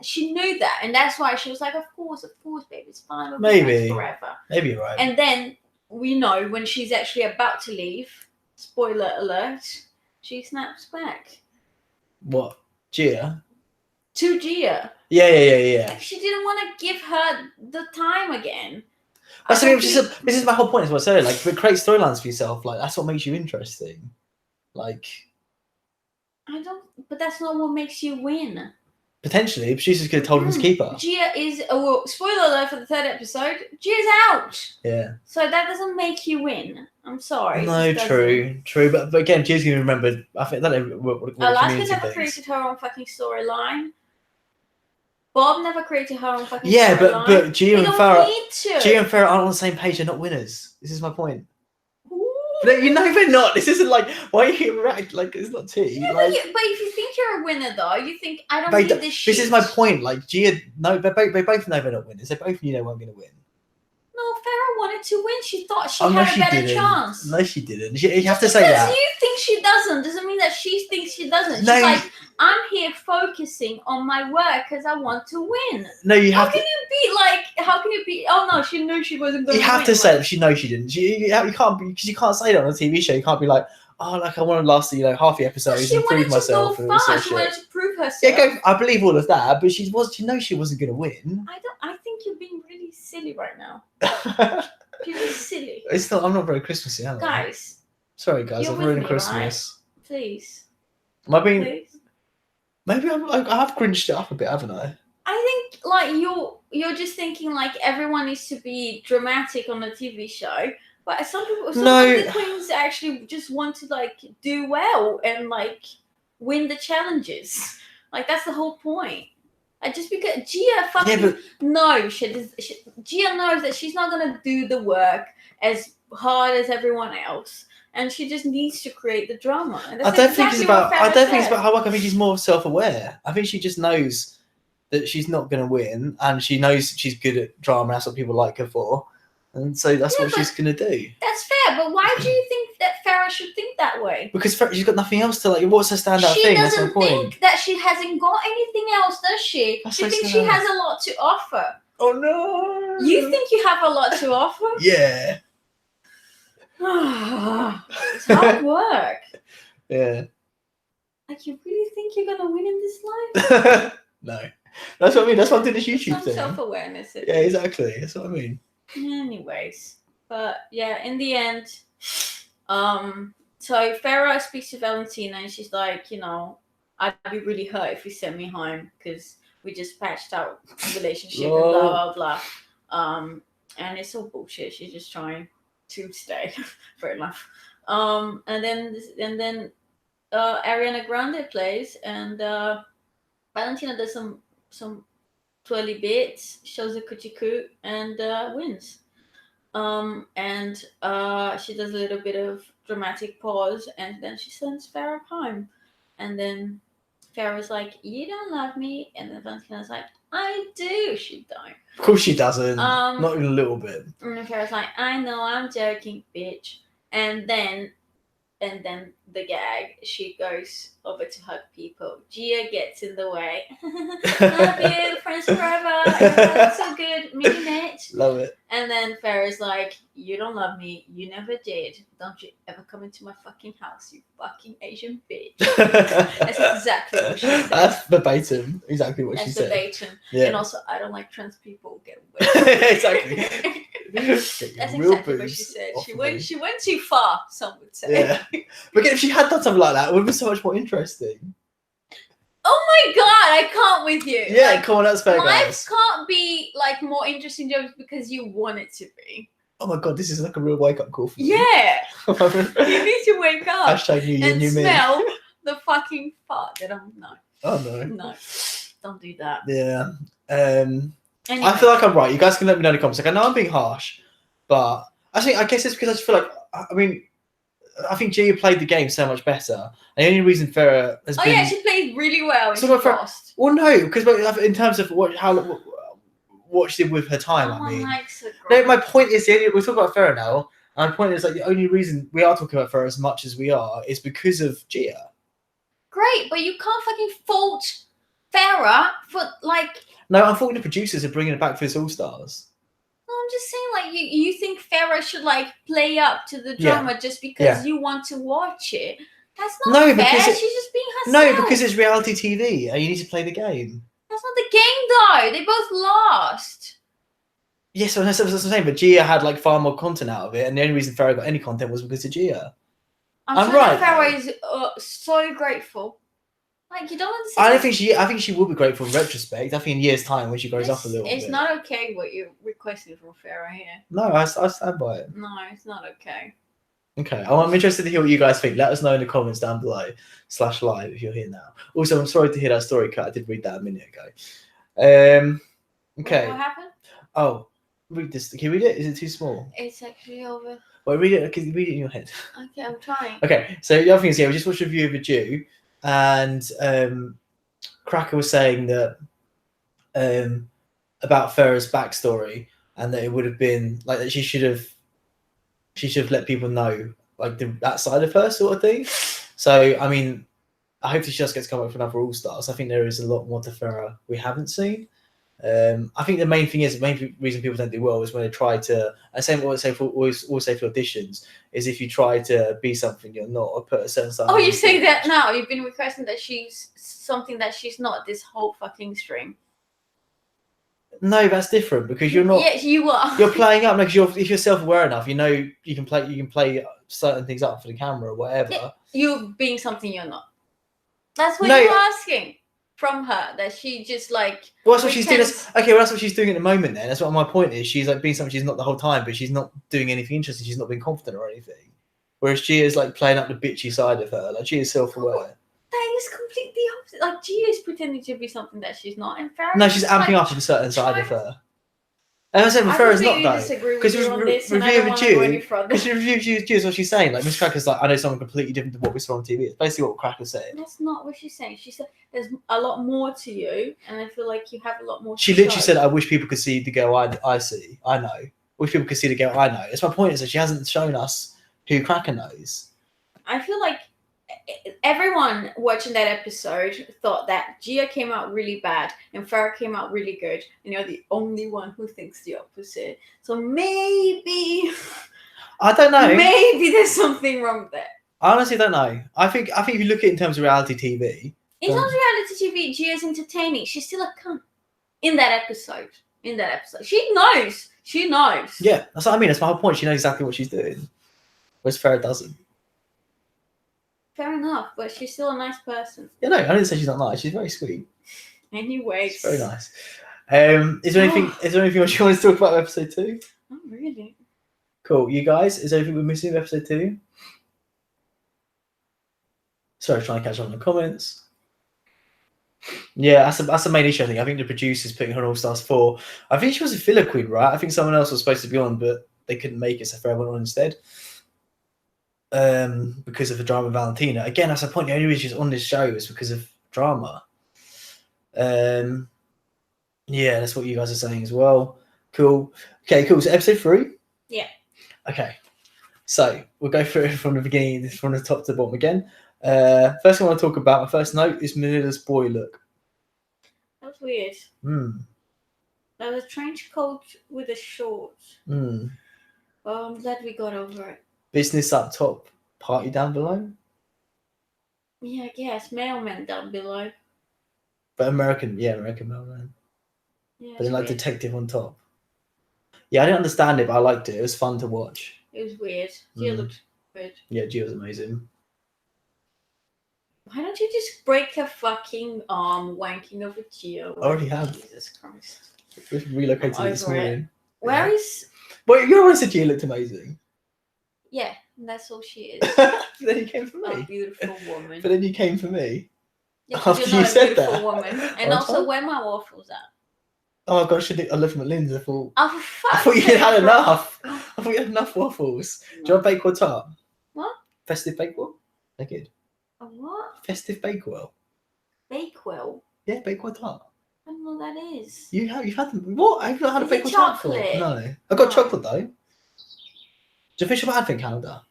She knew that, and that's why she was like, of course, babe, it's fine. We'll be friends forever. Maybe you're right. And then we know when she's actually about to leave. Spoiler alert: she snaps back. What, Gia? To Gia. Yeah. Like, she didn't want to give her the time again. That's what I mean. This is my whole point. Is what I said. Like, but create storylines for yourself. Like, that's what makes you interesting. Like, but that's not what makes you win. Potentially, producers could have told him to keep her. Gia is. Spoiler alert for the 3rd episode. Gia's out. Yeah. So that doesn't make you win. I'm sorry. No, true. But again, Gia's gonna remember. I think that Alaska never created her own fucking storyline. Bob never created her own fucking storyline. Yeah, but Gia and Farrah aren't on the same page. They're not winners. This is my point. No, you know they're not. This isn't like why are you right? Like it's not tea. Yeah, like, but if you think you're a winner, though, you think I don't need this shit. This is my point. Like Gia, no, they both know they're not winners. They both knew they weren't going to win. No, Farrah wanted to win. She thought she had a better chance. No, she didn't. You have to say that. Because you think she doesn't mean that she thinks she doesn't. No, she's like, I'm here focusing on my work because I want to win. No, you have to. How can you be? Oh no, she knew she wasn't going to win. You have to say that she knows she didn't. You can't be because you can't say that on a TV show. You can't be like, oh, like I want to last half the episodes and prove myself. She wanted to prove herself. Yeah, I believe all of that, but she knows she wasn't going to win. I think you're being really silly right now. You're just silly. It's not. I'm not very Christmassy, am I? Guys. Sorry, guys. You're I've with ruined me, Christmas. right? Please. Am I being? Please. Maybe I have grinched it up a bit, haven't I? I think like you're just thinking like everyone needs to be dramatic on a TV show, but some of the queens actually just want to like do well and like win the challenges. Like that's the whole point. Just because Gia fucking Gia knows that she's not gonna do the work as hard as everyone else, and she just needs to create the drama. And that's I don't think it's about hard work. I think she's more self-aware. I think she just knows that she's not going to win, and she knows she's good at drama. That's what people like her for, and so that's what she's going to do. That's fair, but why do you think that Farrah should think that way? Because she's got nothing else to like. What's her standout thing? That's the point. She doesn't think that she hasn't got anything else, does she? She thinks she has a lot to offer. Oh no! You think you have a lot to offer? Yeah. It's hard work. Yeah. Like, you really think you're gonna win in this life? No. That's what I mean. That's why I did this YouTube thing. Self-awareness. Yeah, exactly. That's what I mean. Anyways, but yeah, in the end, so Farrah speaks to Valentina and she's like, you know, I'd be really hurt if you sent me home because we just patched out the relationship and blah blah blah. And it's all bullshit. She's just trying to stay. Fair enough. And then Ariana Grande plays and Valentina does some twirly bits, shows a coochie coo, and wins. And she does a little bit of dramatic pause, and then she sends Farrah home. And then Farrah's like, "You don't love me," and then Valentina's like, "I do." She don't. Of course she doesn't. Not even a little bit. And then Farrah's like, "I know, I'm joking, bitch." And then the gag, she goes over to hug people. Gia gets in the way. Love you, friends forever. Everyone's so good, mean it. Love it. And then Farrah's like, "You don't love me. You never did. Don't you ever come into my fucking house, you fucking Asian bitch." That's exactly what she said. That's verbatim. Exactly what she said. Verbatim. Yeah. And also, I don't like trans people. Get away. Exactly. That's exactly what she said. She went too far, some would say. Yeah. But again, if she had done something like that, it would have been so much more interesting. Oh my god, I can't with you. Yeah, like, come on, that's fair, life guys. can't be like more interesting jokes because you want it to be. Oh my god, this is like a real wake up call for me. Yeah. You need to wake up. Hashtag New Year, and New Me. smell the fucking fart that I'm no. Oh no. No. Don't do that. Yeah. Anyway. I feel like I'm right. You guys can let me know in the comments. Like, I know I'm being harsh, but I guess it's because I just feel like I think Gia played the game so much better. And the only reason Farrah has been... yeah, she played really well and she lost. Well, no, because in terms of what she did with her time, I mean... No, my point is, we're talking about Farrah now, and my point is, like, the only reason we are talking about Farrah as much as we are is because of Gia. Great, but you can't fucking fault Farrah for, like... No, I'm faulting the producers are bringing it back for this All-Stars. No, I'm just saying, like, you think Farrah should, like, play up to the drama just because you want to watch it. That's not fair. She's just being herself. No, because it's reality TV and you need to play the game. That's not the game, though. They both lost. Yes, that's what I'm saying, but Gia had, like, far more content out of it, and the only reason Farrah got any content was because of Gia. I'm sure right. That Farrah is so grateful. Like, you don't understand. I think she will be grateful in retrospect. I think in years' time when she grows up a little bit. It's not okay what you're requesting from Farrah here. No, I stand by it. No, it's not okay. Okay, I'm interested to hear what you guys think. Let us know in the comments down below /live if you're here now. Also, I'm sorry to hear that story cut. I did read that a minute ago. Okay. What happened? Oh, read this. Can you read it? Is it too small? It's actually over. Well, read it. Can you read it in your head? Okay, I'm trying. Okay, so the other thing is, we just watched a review of a Jew. And Cracker was saying that about Farrah's backstory, and that it would have been like that she should have let people know like that side of her sort of thing. So I mean, I hope she just gets to come up for another All Stars. I think there is a lot more to Farrah we haven't seen. I think the main reason people don't do well is when they try to. I say what I say for always say for auditions is if you try to be something you're not or put a certain style. Oh, you say that now? You've been requesting that she's something that she's not this whole fucking stream. No, that's different because you're not. Yes, you are. You're playing up because if you're self-aware enough, you know you can play certain things up for the camera or whatever. Yeah, you being something you're not. That's what No. you're asking from her. That she just like. Well, that's what she's doing. pretends- Okay, well, that's what she's doing at the moment. Then that's what my point is. She's like being something she's not the whole time, but she's not doing anything interesting. She's not being confident or anything. Whereas Gia is like playing up the bitchy side of her. Like she is self-aware. That is completely opposite. Like Gia is pretending to be something that she's not. And Farrah No, she's amping like, up a certain side of her. And I said, Farrah's not though. Disagree with Because you on this, and I don't want to go any further. because you review Gia is what she's saying. Like Miss Cracker's like, I know something completely different to what we saw on TV. It's basically what Cracker said. That's not what she's saying. She said there's a lot more to you, and I feel like you have a lot more. She literally said, "I wish people could see the girl I see. I know. Wish people could see the girl I know." That's my point. Is that she hasn't shown us who Cracker knows. I feel like everyone watching that episode thought that Gia came out really bad and Farrah came out really good, and you're the only one who thinks the opposite. So maybe I don't know. Maybe there's something wrong there. I honestly don't know. I think if you look at it in terms of reality TV, In terms of reality TV, Gia's entertaining. She's still a cunt in that episode. She knows. yeah, that's what I mean. That's my whole point. She knows exactly what she's doing, whereas Farrah doesn't. Fair enough, but she's still a nice person. Yeah, no, I didn't say she's not nice. She's very sweet. Anyways. She's very nice. Is there anything? Is there anything else you want to talk about with episode 2? Not really. Cool. You guys, is there anything we're missing with episode 2? Sorry, trying to catch up on the comments. Yeah, that's the main issue. I think the producer's putting her on All Stars 4. I think she was a filler queen, right? I think someone else was supposed to be on, but they couldn't make it, so Farrah went on instead. Because of the drama with Valentina. Again, that's the point. The only reason she's on this show is because of drama. Yeah, that's what you guys are saying as well. Cool. Okay, cool. So episode 3? Yeah. Okay. So we'll go through it from the beginning, from the top to the bottom again. First thing I want to talk about, my first note, is Manila's boy look. That was weird. That was a trench coat with a short. Well, I'm glad we got over it. Business up top, party down below. Yeah, I guess. Mailman down below. But American mailman. Yeah, But then like weird. detective on top. Yeah, I didn't understand it, but I liked it. It was fun to watch. It was weird. Gia looked good. Yeah, Gia was amazing. Why don't you just break her fucking arm wanking over Gia? I already have. Jesus Christ. We've relocated I'm this over it. morning. Where is... Well, you always said Gia looked amazing. Yeah, that's all she is. But then you came for A me. beautiful woman. But then you came for me. Yeah, 'cause after you're you not a said beautiful that. woman. And Oh, also, sorry? where my waffles at? Oh my gosh, I looked at Lynn's. I thought Oh, for I thought you fuck's had sake, bro. enough. I thought you had enough waffles. Do you want Bakewell tart? What? Festive Bakewell? They're good. A what? Festive Bakewell. Bakewell? Yeah, Bakewell tart. I don't know what that is. You've had them. What? I've not had a Is it Bakewell tart before. chocolate? No. I got Oh. chocolate though. Do you finish my advent calendar?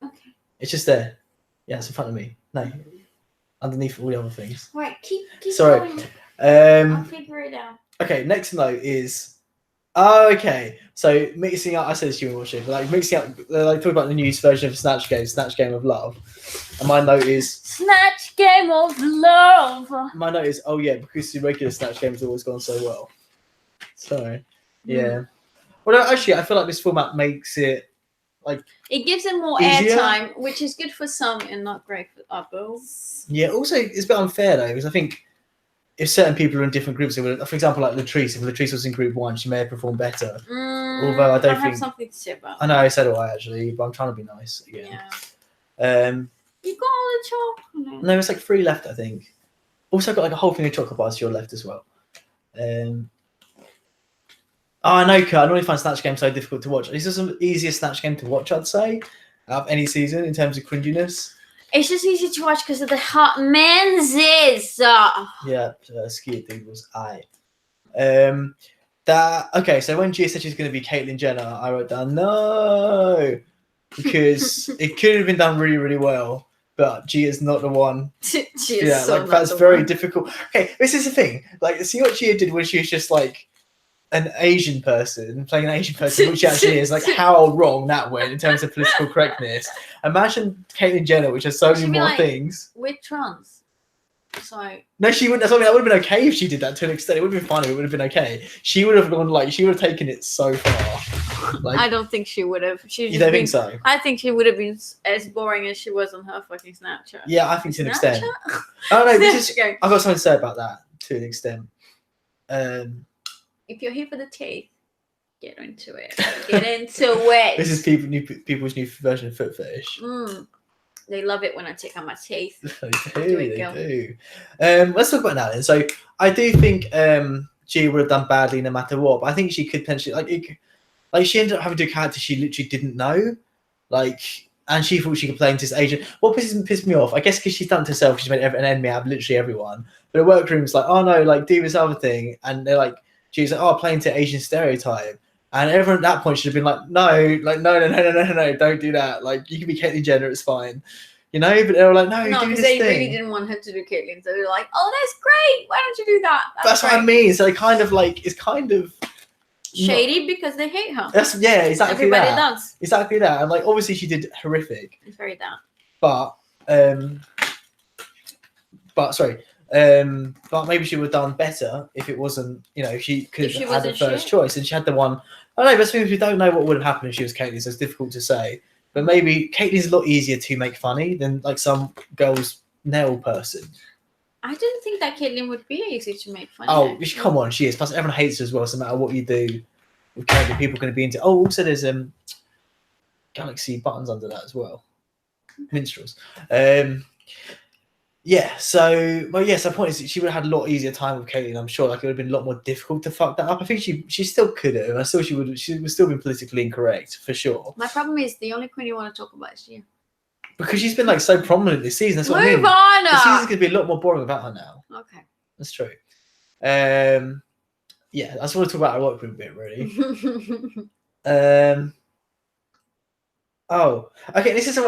Okay. It's just there. Yeah, it's in front of me. No. Underneath all the other things. Right, keep Sorry. going. I'll Um figure it out. okay, next note is okay. So mixing up I said this to you watching, but like mixing up like talking about the new version of Snatch Game of Love. And my note is Snatch Game of Love. oh yeah, because the regular Snatch Game has always gone so well. So yeah. Well no, actually I feel like this format makes it like It gives them more easier. airtime, which is good for some and not great for others. yeah, also it's a bit unfair though, because I think if certain people are in different groups, for example, like Latrice, if Latrice was in group 1, she may have performed better. Although I don't have think something to say about I know I said I actually, but I'm trying to be nice again. Yeah. You got all the chocolate. No, it's like 3 left, I think. Also got like a whole thing of chocolate bars to your left as well. I know, Kurt, I normally find Snatch Game so difficult to watch. This is the easiest Snatch Game to watch, I'd say, out of any season in terms of cringiness. It's just easy to watch because of the hot menses. Yeah, Skier Dude was I. Okay, so when Gia said she's going to be Caitlyn Jenner, I wrote down no, because it could have been done really, really well. but Gia's not the one. She is Yeah, so like not that's the very one. difficult. Okay, this is the thing. Like, see what Gia did when she was just like an Asian person playing an Asian person, which she actually is. Like how wrong that went in terms of political correctness. Imagine Caitlyn Jenner, which has so many She'd be more like, things. We're trans. So No, she wouldn't. That's what I mean. That would have been okay if she did that to an extent. It would have been funny. It would have been okay. She would have gone like she would have taken it so far. Like, I don't think she would have. you don't think so? I think she would have been as boring as she was on her fucking Snapchat. Yeah, I think to an extent. Snapchat? Oh no, this is, Okay. I've got something to say about that to an extent. If you're here for the teeth, get into it. Get into it. This is people's new version of foot fetish. They love it when I take out my teeth. They do. Let's talk about that then. So I do think Gia would have done badly no matter what, but I think she could potentially like she ended up having to do a character she literally didn't know, like, and she thought she could play into this agent. What pissed me off, I guess, because she's done it to herself. She's made an enemy out of literally everyone. But the workroom's like, oh no, like do this other thing, and they're like, she's like, oh, play into Asian stereotype. And everyone at that point should have been like, no, don't do that. Like, you can be Caitlyn Jenner, it's fine. You know, but they were like, no, do because this they thing. really didn't want her to do Caitlyn. So they were like, oh, that's great. Why don't you do that? That's what I mean. So it's kind of shady because they hate her. That's exactly Everybody that. does. Exactly that. And like, obviously, she did horrific. It's very that. But maybe she would have done better if it wasn't, if she could have had the first choice and she had the one. I don't know, but we don't know what would have happened if she was Caitlyn, so it's difficult to say. But maybe Caitlyn's a lot easier to make funny than like some girl's nail person. I didn't think that Caitlyn would be easy to make funny. Oh, come on, she is. Plus, everyone hates her as well, so no matter what you do with Caitlyn, people are going to be into. Oh, also there's Galaxy buttons under that as well. Minstrels. So the point is she would have had a lot easier time with Caitlyn, I'm sure. Like, it would have been a lot more difficult to fuck that up. I think she still could have. She would still been politically incorrect, for sure. My problem is the only queen you want to talk about is Gia. Because she's been like so prominent this season. That's what I mean. Move on! The season's going to be a lot more boring without her now. Okay. That's true. I just want to talk about her workroom a bit, really. Oh, okay. This is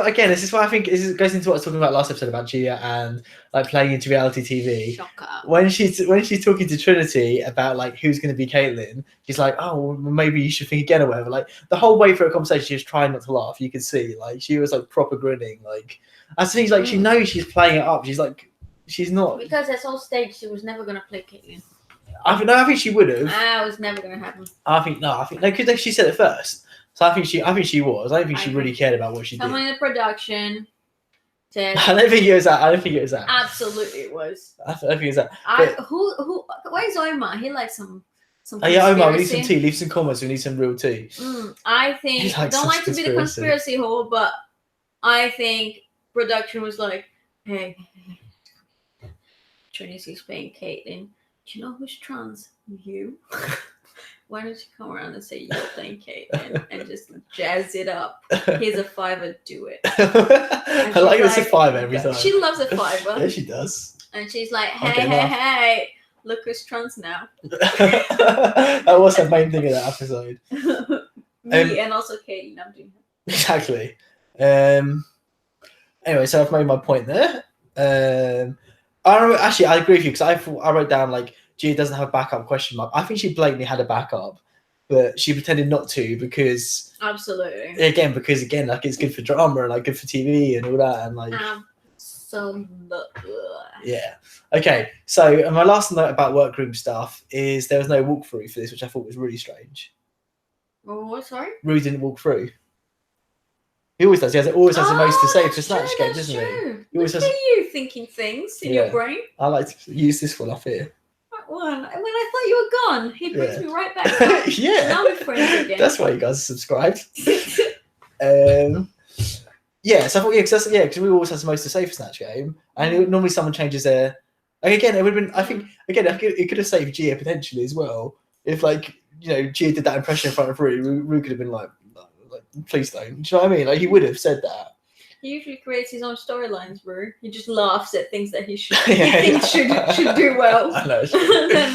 why I think this goes into what I was talking about last episode about Gia and like playing into reality TV. Shocker. When she's talking to Trinity about like who's going to be Caitlyn, she's like, oh, well, maybe you should think again or whatever. Like the whole way through a conversation, she was trying not to laugh. You could see like she was like proper grinning. Like I think like she knows she's playing it up. She's like she's not because that's all staged. She was never going to play Caitlyn. I think she would have. It was never going to happen. I think because she said it first. So I think she was. I don't think she really cared about what she did. Someone in the production said. I don't think it was that. Absolutely, it was. I don't think it was that. Where's Omar? He likes some. Oh yeah, Omar, we need some tea. Leave some comments. We need some real tea. I think don't like to be the conspiracy whore, but I think production was like, hey, Trinity's playing Caitlyn. Do you know who's trans? You. Why don't you come around and say you're playing Caitlyn and just jazz it up? Here's a $5, do it. I like this a $5 every time. She loves a $5. Yeah, she does. And she's like, hey, look who's trans now. That was the main thing of that episode. Me and also Caitlyn, I'm doing that. Exactly. Anyway, so I've made my point there. I agree with you because I wrote down like Gia doesn't have a backup question mark. I think she blatantly had a backup, but she pretended not to because absolutely like it's good for drama and like good for TV and all that and like yeah. Okay, so my last note about workroom stuff is there was no walkthrough for this, which I thought was really strange. Oh, what? Sorry? Rue didn't walk through. He always does. He always has the most to say for Snatch Game, doesn't he? He always Look at you thinking things in your brain. I like to use this one up here. One. When I thought you were gone, he brings me right back up. Yeah. Now we're friends again. That's why you guys are subscribed. So I thought, because we always have the most to say for Snatch Game, and normally someone changes their. Like, again, it would have been. I think it could have saved Gia potentially as well if Gia did that impression in front of Rue. Rue could have been like, please don't. Do you know what I mean? Like he would have said that. He usually creates his own storylines, bro. He just laughs at things that he thinks should do well. I know. And then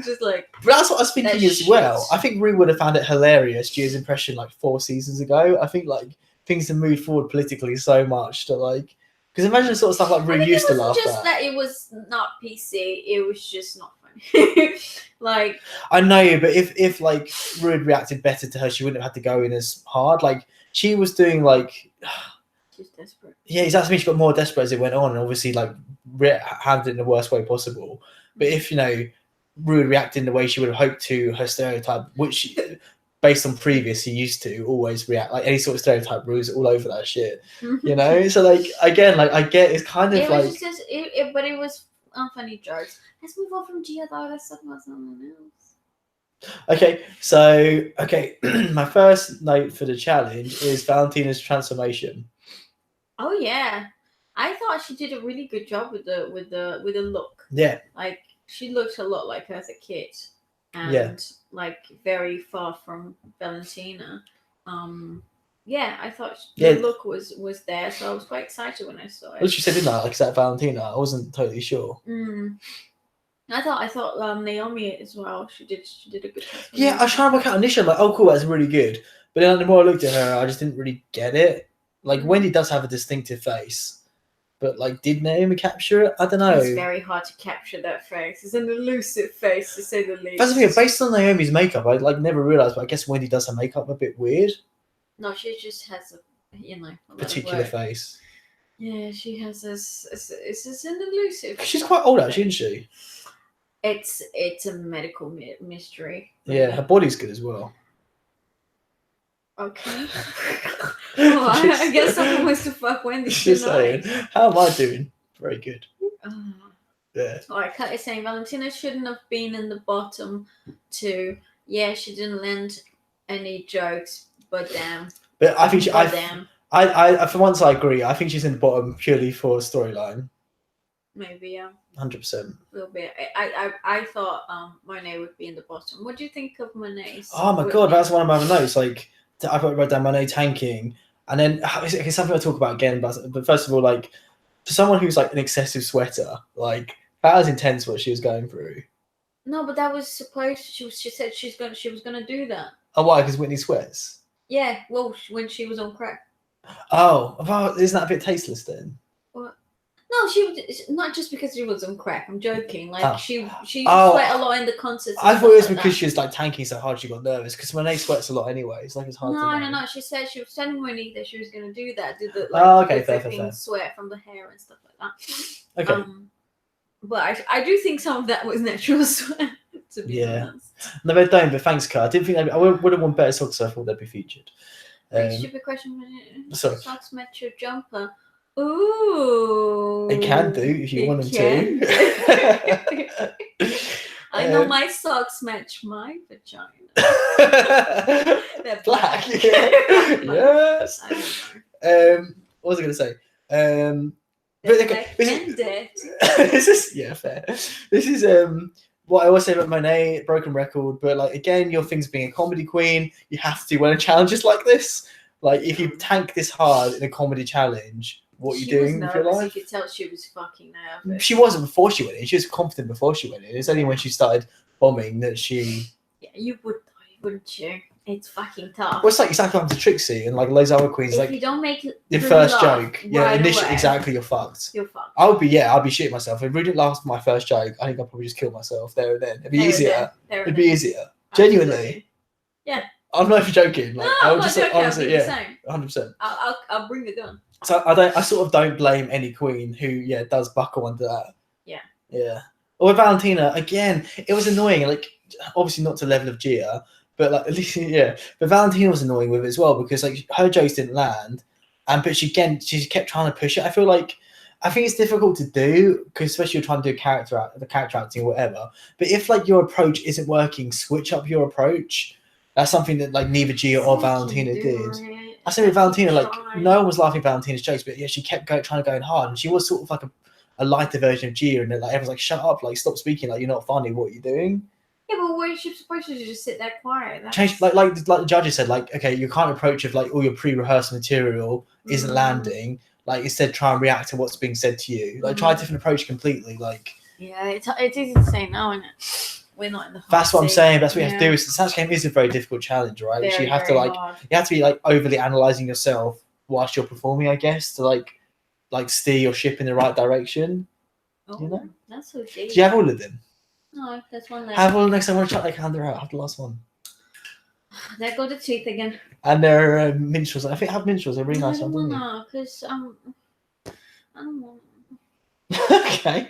just like. But that's what I was thinking as well. I think Rue would have found it hilarious, Gia's impression 4 seasons ago. I think things have moved forward politically so much that Because imagine the sort of stuff like Rue used to laugh just at. that it was not PC. It was just not funny. Like I know, but if like Rue had reacted better to her, she wouldn't have had to go in as hard. Like she was doing like. She's desperate. Yeah, exactly. She got more desperate as it went on, and obviously like handled it in the worst way possible. But if Rue had reacted in the way she would have hoped to her stereotype, which based on previous, he used to always react like any sort of stereotype. Rue's all over that shit, So like again, like I get it's kind of it like. Was just, but it was unfunny jokes. Let's move on from Gia though. Let's talk about someone else. Okay, so my first note for the challenge is Valentina's transformation. Oh yeah, I thought she did a really good job with the look. Yeah, like she looked a lot like her as a kid, and like very far from Valentina. Yeah, I thought the look was there, so I was quite excited when I saw it. Well, she said, didn't I? Like, is that Valentina? I wasn't totally sure. I thought Naomi as well. She did a good job. Yeah, I was trying to work out initially, like, oh cool, that's really good. But then the more I looked at her, I just didn't really get it. Like Wendy does have a distinctive face, but like, did Naomi capture it? I don't know. It's very hard to capture that face. It's an elusive face, to say the least. That's the thing. Based on Naomi's makeup, I like never realized, but I guess Wendy does her makeup a bit weird. No, she just has a particular face. Yeah, she has this. It's an elusive. She's quite old, actually, isn't she? It's a medical mystery. Yeah, her body's good as well. Okay. I guess someone wants to fuck Wendy tonight. How am I doing? Very good. Yeah. Alright, Kat is saying Valentina shouldn't have been in the bottom two. Yeah, she didn't land any jokes, but damn. But I think I for once I agree. I think she's in the bottom purely for storyline. Maybe, yeah. 100%. A little bit. I thought Monet would be in the bottom. What do you think of Monet's? Oh my god, that's one of my notes. Like I wrote down Monet tanking, and then it's something I'll talk about again. But first of all, like for someone who's like an excessive sweater, like that was intense what she was going through. No, but that was supposed. She said she was gonna do that. Oh, why? Because Whitney sweats. Yeah, well, when she was on crack. Oh, well, isn't that a bit tasteless then? What? No, she was not just because she was on crack. I'm joking. Like she sweat a lot in the concerts. I thought it was because she was like tanking so hard she got nervous. Because Monet sweats a lot anyway. It's like it's hard. No. She said she was telling Winnie that she was going to do that. Did the fair. Sweat from the hair and stuff like that. Okay. But I do think some of that was natural sweat. To be honest. No, they don't. But thanks, Kat. I didn't think I would have won better socks. So I thought they'd be featured. Stupid question. Sorry. Socks match your jumper. Ooh. It can do if you want them to. I know my socks match my vagina. They're black. Yes. What was I going to say? This is fair. This is what I always say about Monet, broken record. But like again, your thing's being a comedy queen. You have to win a challenges like this. Like if you tank this hard in a comedy challenge, what are you doing with your life? You could tell she was fucking nervous. She wasn't before she went in. She was confident before she went in. It's only when she started bombing that she. Yeah, you would, wouldn't you? It's fucking tough. Well, it's like exactly like to Trixie and like those other queens. If like you don't make your first joke, initially, exactly, you're fucked. You're fucked. I'll be shitting myself. If we didn't laugh my first joke, I think I'll probably just kill myself there and then. It'd be easier. It'd be easier. Genuinely. Yeah. I'm not even joking. Like, no, I'll I'm just not joking. yeah, 100%. I'll bring the gun. So I sort of don't blame any queen who does buckle under that. Yeah. Yeah. Or with Valentina, again, it was annoying. Like obviously not to the level of Gia, but like at least But Valentina was annoying with it as well because like her jokes didn't land, but she kept trying to push it. I think it's difficult to do because especially you're trying to do the character acting or whatever. But if like your approach isn't working, switch up your approach. That's something that like neither Gia or Valentina did. I said with Valentina, like no one was laughing at Valentina's jokes, but she kept trying to go in hard, and she was sort of like a lighter version of Gia, and then like everyone's like, "Shut up! Like stop speaking! Like you're not funny. What are you doing?" Yeah, but what is she supposed to do? Just sit there quiet? Change like the judges said, like okay, your current approach of like all your pre-rehearsed material isn't landing. Like instead, try and react to what's being said to you. Like try a different approach completely. Like it's easy to say no, isn't it? We're not in the. That's what I'm saying. That's what you have to do. The Snatch Game is a very difficult challenge, right? Very, so you have to hard. You have to be like overly analyzing yourself whilst you're performing, I guess, to like like steer your ship in the right direction. Oh, You know? that's so deep. Do you have all of them? No, that's one left. Have all next time I want to chuck their calendar out. Have the last one. There go the teeth again. And there are minstrels. I think have minstrels. They're really nice. I don't Don't wanna, because I don't want. Okay.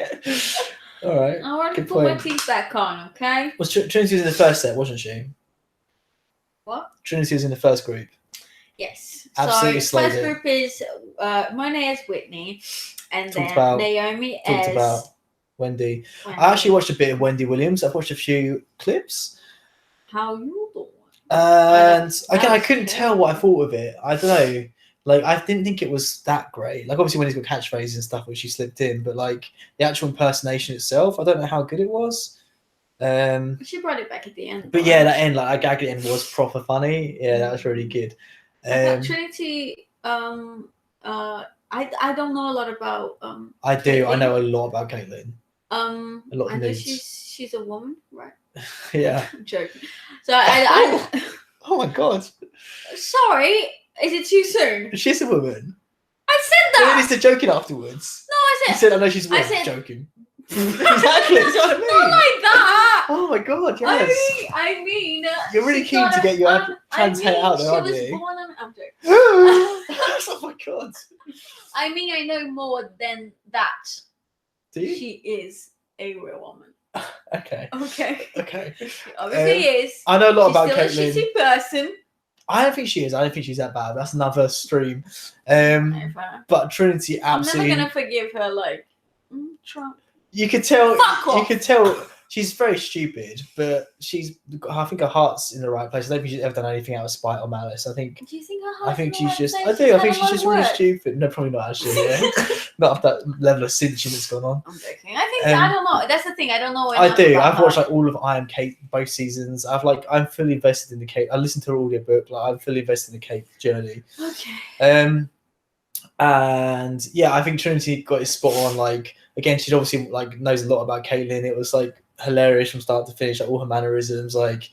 All right. I want to Good put my point. teeth back on. Okay. Was Trinity was in the first set, wasn't she? What? Trinity was in the first group. Yes. Absolutely so slayed first it. group is Monet as Whitney, and Talked then about- Naomi Talked as about Wendy. Wendy. I actually watched a bit of Wendy Williams. I've watched a few clips. How you doing? And again, I That's couldn't good. tell what I thought of it. I don't know. Like, I didn't think it was that great. Like, obviously, when he's got catchphrases and stuff, which she slipped in, but like the actual impersonation itself, I don't know how good it was. She brought it back at the end. But yeah, that end, like, a gag at the end was proper funny. Yeah, that was really good. I thought Trinity. I don't know a lot about. I do. I Caitlyn. know a lot about Caitlyn. A lot of I know nudes. she's a woman, right? Yeah. I'm joking. So I Oh my god. sorry. Is it too soon? She's a woman. I said And then that. he's still joking afterwards. No, I He said said, I know she's a I woman. said- Joking. Exactly. That's what I mean. not like that. Oh my god, yes. I mean, You're really she's keen got to a- get your trans-hate out there, she aren't was you? born on. I'm joking. Oh my god. I mean, I know more than that. Do you? She is a real woman. Okay. Okay. Okay. She obviously is. I know a lot about She's still a Caitlyn. shitty person. I don't think she is. I don't think she's that bad. That's another stream. But Trinity I'm absolutely. never gonna forgive her. Like Trump. You could tell. Fuck off. You could tell she's very stupid, but she's. I think her heart's in the right place. I don't think she's ever done anything out of spite or malice. I think. Do you think her I heart's think in the she's right just. place? I do. I think had a she's lot just of really work. stupid. No, probably not actually. Yeah. Not of that level of cinching that's gone on. I'm joking. I think I don't know. That's the thing. I don't know. I enough do. about I've watched her. like all of I Am Kate both seasons. I'm fully invested in the Kate. I listened to her audiobook. Like I'm fully invested in the Kate journey. Okay. And yeah, I think Trinity got it spot on. Like again, she obviously like knows a lot about Caitlyn. It was like hilarious from start to finish. Like all her mannerisms, like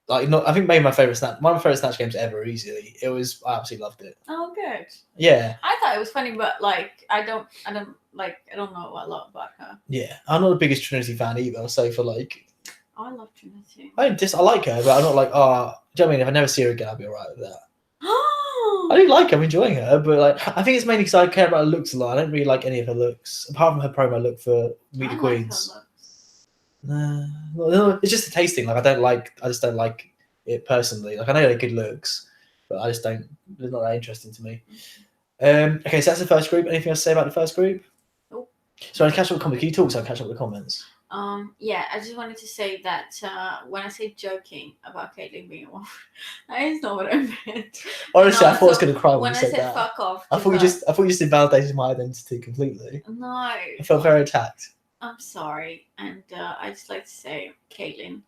not. I think maybe one of my favorite Snatch games ever. Easily, I absolutely loved it. Oh, good. Yeah, I thought it was funny, but like I don't know a lot about her. yeah. I'm not the biggest Trinity fan either. So for like, Oh, I love Trinity. I like her, but I'm not like, do you know what I mean? If I never see her again, I'll be alright with that. I do like her, I'm enjoying her, but like I think it's mainly because I care about her looks a lot. I don't really like any of her looks, apart from her promo look for Meet the Queens. No, it's just a tasting. Like I just don't like it personally. Like I know they're good looks, but I just don't. They're not that interesting to me. Okay, so that's the first group. Anything else to say about the first group? Nope. So I catch up with comments. Can you talk so I catch up with the comments? Yeah, I just wanted to say that when I say joking about Caitlyn being a woman, that is not what I meant. Honestly, I thought I was also, going to cry when When you I said said that. fuck off. I thought you just invalidated my identity completely. No. I felt very attacked. I'm sorry, and I just like to say, Caitlyn,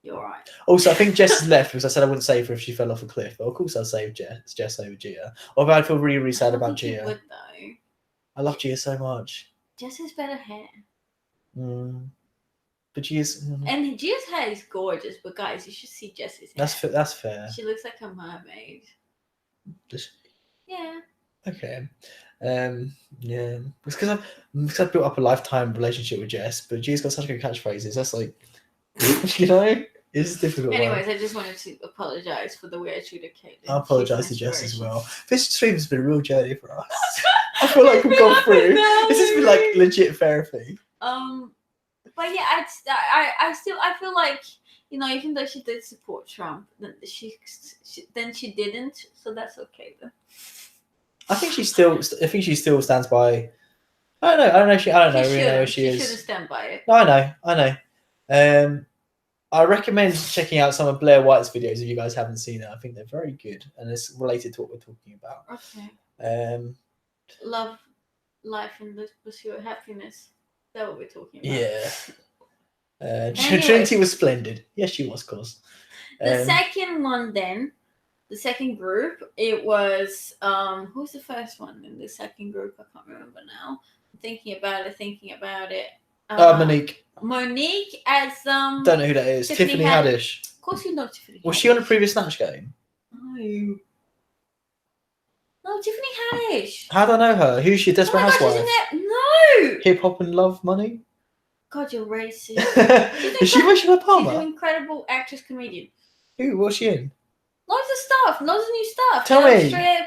you're right. Also, I think Jess has left because I said I wouldn't save her if she fell off a cliff. But of course, I'll save Jess over Gia. Although I feel really, really sad about think you Gia. would, though. I love Gia so much. Jess has better hair. But Gia's. And Gia's hair is gorgeous, but guys, you should see Jess's hair. That's fair. She looks like a mermaid. Does she? Yeah. Okay. Yeah. It's because I've built up a lifetime relationship with Jess, but Gia's got such good catchphrases. That's like, it's difficult. Anyways, I just wanted to apologize for the way I treated Caitlyn. I apologise to She's an Jess as inspiration. well. This stream has been a real journey for us. I feel like we've gone through. This has been like legit therapy. But yeah, I feel like, you know, even though she did support Trump, then she didn't, so that's okay then. I think she still stands by. I don't know. She really know where she is. shouldn't stand by it. No, I know. I recommend checking out some of Blair White's videos if you guys haven't seen it. I think they're very good, and it's related to what we're talking about. Okay. Love, life, and the pursuit of happiness. Is that what we're talking about? Yeah. Anyways. Trinity was splendid. Yes, she was, cause. The second one then, the second group, it was who's the first one in the second group? I can't remember now. I'm thinking about it. Monique. as Don't know who that is. Tiffany Haddish. Of course you know Tiffany. Was she on a previous Snatch game? No. No, Tiffany Haddish. How do I know her? Who's she? Oh Desperate my God, she's Housewife? in there. No. Hip Hop and Love Money? God, you're racist. Is she Rachel She's an Palmer? incredible actress comedian. Who? What's she in? Loads of stuff. Loads of new stuff. Tell Girls me. Trip.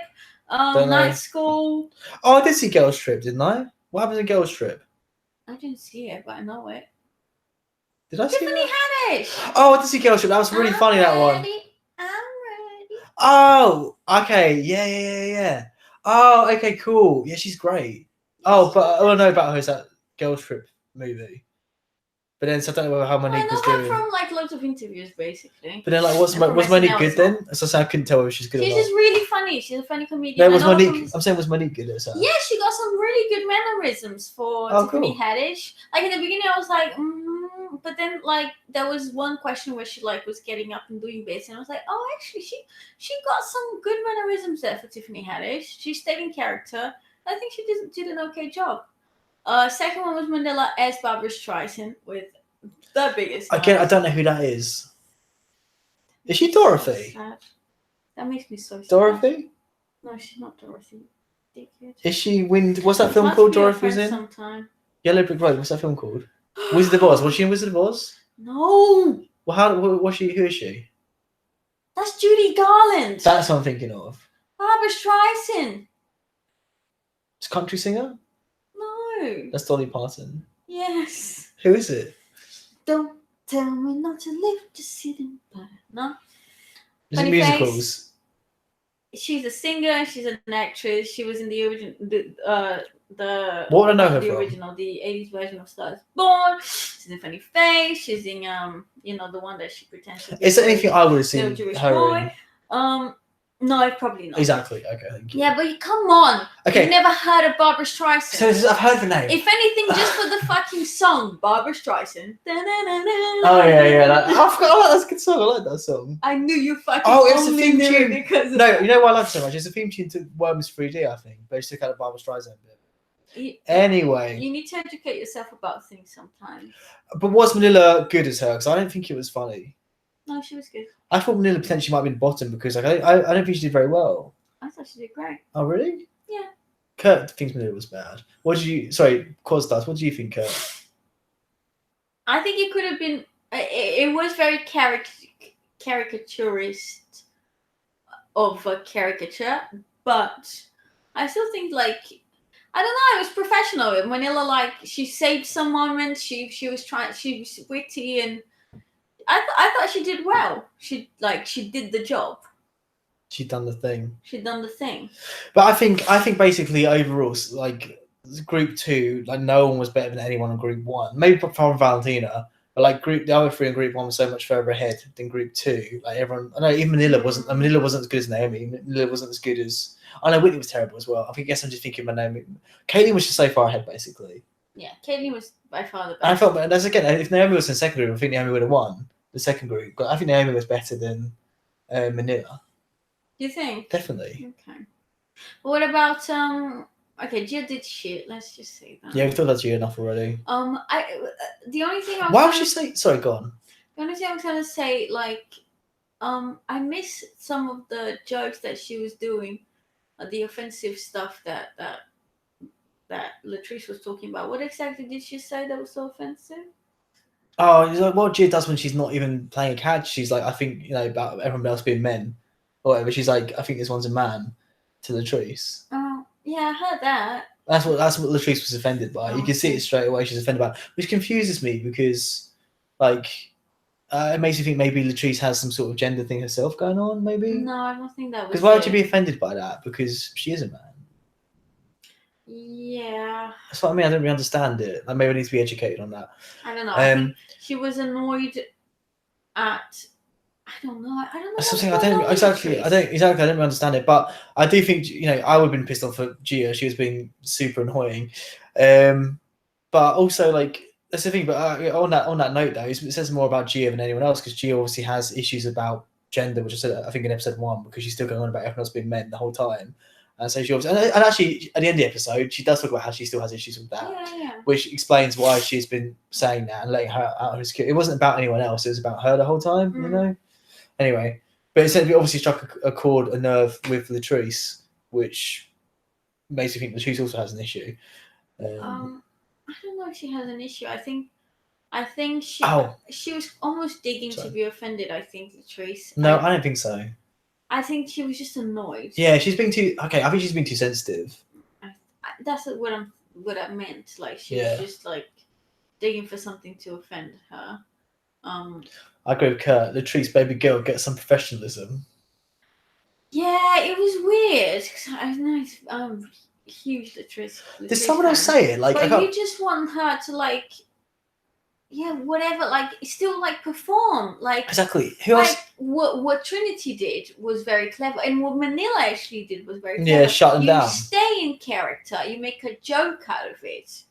Don't know. Night School. Oh, I did see Girls Trip, didn't I? What happens in Girls Trip? I didn't see it, but I know it. Did I see Tiffany that? Haddish. Oh, I did see Girls Trip. That was really funny, that one. I'm ready. Oh, okay. Yeah. Oh, okay, cool. Yeah, she's great. Oh, but all I know about her is that Girls Trip movie. But then, so I don't know how I Monique was know her doing. from like loads of interviews, basically. But then, like, was And from Monique SNL good as well. then? So I couldn't tell whether she's good She's or not. just really funny. She's a funny comedian. No, was I know her Monique? from- I'm saying, was Monique good at that? Yeah, she got some really good mannerisms for Oh, Tiffany cool. Haddish. Like in the beginning, I was like, but then like there was one question where she like was getting up and doing bits, and I was like, oh, actually, she got some good mannerisms there for Tiffany Haddish. She stayed in character. I think she did an okay job. Second one was Mandela as Barbara Streisand with the biggest. Again, I nose. don't know who that is. Is she Dorothy? So sad. That makes me so sad. Dorothy? No, she's not Dorothy. Dickhead. Is she Wind? What's that film Must called be her Dorothy was friend in? Sometime. Yellow Brick Road. What's that film called? Wizard of Oz. Was she in Wizard of Oz? No, Well, how was she? Who is she? that's Judy Garland. That's what I'm thinking of. Barbara Streisand. It's a country singer. No. That's Dolly Parton. Yes. Who is it? Don't tell me not to live, just sit and buy. No. Is it Funny musicals? face. She's a singer. She's an actress. She was in the original. The What would I know her the from? original, the 80s version of Stars Born. She's in Funny Face. She's in the one that she pretends to be. Is there anything I would have Little seen Jewish her boy. in? No, probably not. Exactly. Okay. Thank you. Yeah, but come on. Okay. You've never heard of Barbara Streisand. So I've heard the name. If anything, just for the fucking song, Barbara Streisand. Oh yeah. I forgot. Oh, that's a good song. I like that song. I knew you fucking Oh, it's the only theme knew it tune. because of No, that. you know why I love it so much? It's a theme tune to Worms 3D, I think. But it's took out of Barbara Streisand bit. Anyway, You need to educate yourself about things sometimes. but was Manila good as her? Because I don't think it was funny. No, she was good. I thought Manila potentially might have been bottom because like I don't think she did very well. I thought she did great. Oh really? Yeah. Kurt thinks Manila was bad. What did you? Sorry, Costas. What do you think, Kurt? I think it could have been. It was very caricaturist of a caricature, but I still think like I don't know. It was professional. Manila, like she saved some moments. She was witty, and I thought she did well. She did the job. She'd done the thing. She'd done the thing. But I think basically overall, like group 2, like no one was better than anyone in group 1. Maybe from Valentina, but like the other 3 in group 1 were so much further ahead than group 2. Like everyone, I know even Manila wasn't as good as Naomi. Manila wasn't as good as. I know Whitney was terrible as well. I guess I'm just thinking of Naomi. Caitlin was just so far ahead, basically. Yeah, Caitlyn was by far the best. And I felt, that's again, if Naomi was in second group, I think Naomi would have won the second group. But I think Naomi was better than Manila. Do you think? Definitely. Okay. But what about Okay, Gia did shit. Let's just say that. Yeah, we thought that's you enough already. The only thing Why would she say? Sorry, go on. The only thing I was gonna say, like, I miss some of the jokes that she was doing, the offensive stuff that Latrice was talking about. What exactly did she say that was so offensive? Oh, it's like what Gia does when she's not even playing a catch. She's like, I think about everyone else being men, or whatever. She's like, I think this one's a man, to Latrice. Oh, yeah, I heard that. That's what Latrice was offended by. You can see Okay. it straight away. She's offended by it, which confuses me because, like, it makes me think maybe Latrice has some sort of gender thing herself going on. Maybe. No, I don't think that was. Because why would it. you be offended by that? Because she is a man. Yeah, That's what I mean. I don't really understand it. Like maybe I need to be educated on that. I don't know. I think she was annoyed at. I don't know. That's what's something I going don't on with exactly. Latrice. I don't really understand it, but I do think I would have been pissed off at Gia. She was being super annoying, but also like that's the thing. But on that note, though, it says more about Gia than anyone else because Gia obviously has issues about gender, which I said I think in episode 1 because she's still going on about everyone else being men the whole time, and so she obviously and actually at the end of the episode she does talk about how she still has issues with that. Yeah. Which explains why she's been saying that and letting her out her insecurity. It wasn't about anyone else; it was about her the whole time, Anyway, but it said we obviously struck a nerve with Latrice which makes me think Latrice also has an issue. I don't know if she has an issue. I think she was almost digging to be offended. I think Latrice. No, I don't think so. I think she was just annoyed. Yeah, she's being too. Okay, I think she's being too sensitive. That's what I meant. Like she was just like digging for something to offend her. I agree with Kurt. Latrice, baby girl, get some professionalism. Yeah, it was weird because I know huge Latrice. Did someone else say it? Like, but you just want her to like, whatever. Like, still like perform. Like exactly. Who else? Like what Trinity did was very clever, and what Manila actually did was very clever. Yeah, shut them down. You stay in character. You make a joke out of it.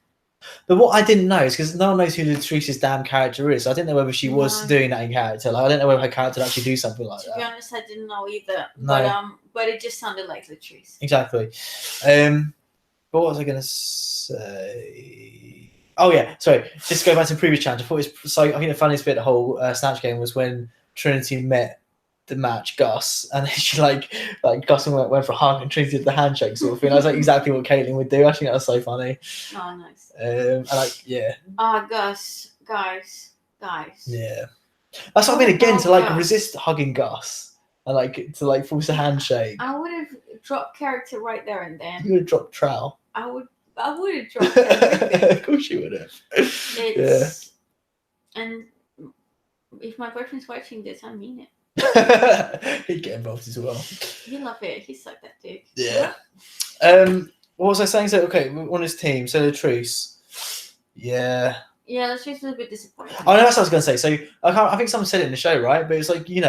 But what I didn't know is because no one knows who Latrice's damn character is. So I didn't know whether she was doing that in character. Like I don't know whether her character would actually do something like that. To be honest, I didn't know either. No. But it just sounded like Latrice. Exactly. But what was I going to say? Oh yeah, sorry. Just go back to the previous chapter. I think the funniest bit of the whole Snatch game was when Trinity met the match Gus, and then she like Gus went for a hug and Trinity did the handshake sort of thing. I was like exactly what Caitlin would do. I think that was so funny. Oh, nice. And like Gus, guys. Yeah, that's what I mean. Again, to like resist hugging Gus and like to like force a handshake. I would have dropped character right there and then. You would have dropped trowel. I would have dropped everything. Of course you would have. And if my boyfriend's watching this, I mean it. He'd get involved as well. He love it. He's like that dude. Yeah. What was I saying? So okay, on his team, so Latrice. Yeah. Yeah, Latrice was a bit disappointing. Oh no, that's what I was gonna say. So I think someone said it in the show, right? But it's like you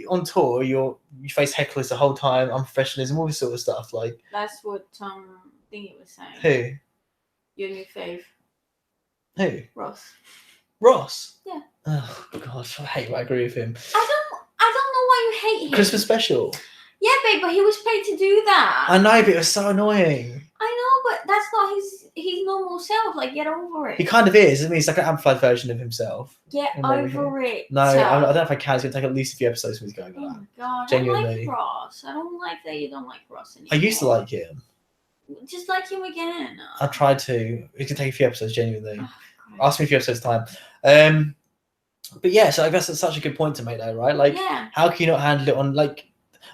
on tour, you face hecklers the whole time, unprofessionalism, all this sort of stuff. Like that's what Thingy was saying. Who? Your new fave. Who? Ross. Yeah. Oh God, I agree with him. I don't know why you hate him. Christmas special. Yeah, babe, but he was paid to do that. I know, but it was so annoying. I know, but that's not his normal self. Like, get over it. He kind of is. I mean, it's like an amplified version of himself. Get over it. No, I don't know if I can. It's going to take at least a few episodes for me to go over that. Oh, God. Genuinely. I like Ross. I don't like that you don't like Ross anymore. I used to like him. Just like him again. I tried to. It could take a few episodes, genuinely. Oh, ask me a few episodes time. But yeah, so I guess that's such a good point to make, though, right? Like, how can you not handle it on like?